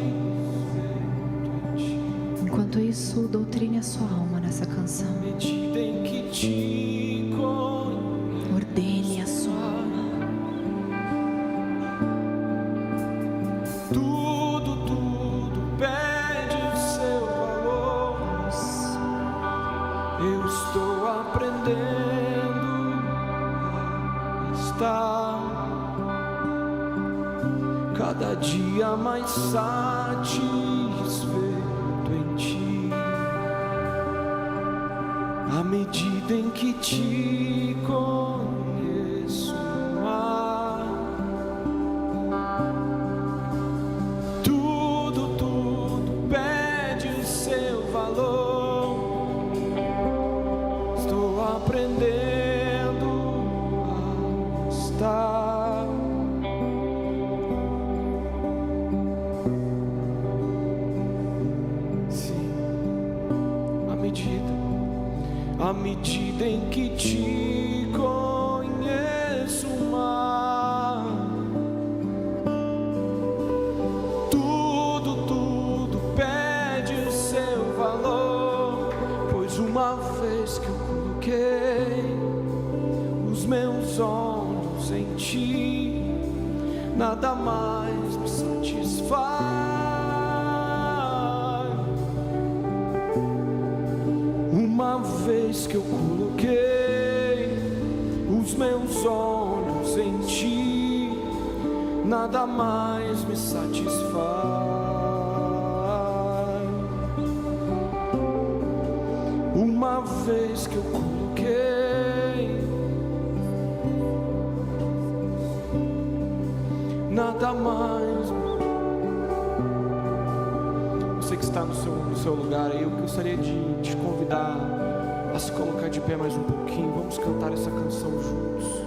em ti. Enquanto isso, doutrine a sua alma nessa canção. Medida em que te conheço. Ordene a sua alma. Tudo pede o seu valor. Eu estou aprendendo a estar cada dia mais satisfeito em ti. À medida em que te conheço mais, tudo pede o seu valor. Estou aprendendo a estar sim, à medida em que te conheço mais, tudo pede o seu valor. Pois uma vez que eu coloquei os meus olhos em ti, nada mais me satisfaz. Uma vez que eu coloquei os meus olhos em ti, nada mais me satisfaz. Uma vez que eu coloquei, nada mais. Você que está no seu lugar aí, eu gostaria de te convidar a se colocar de pé mais um pouquinho. Vamos cantar essa canção juntos.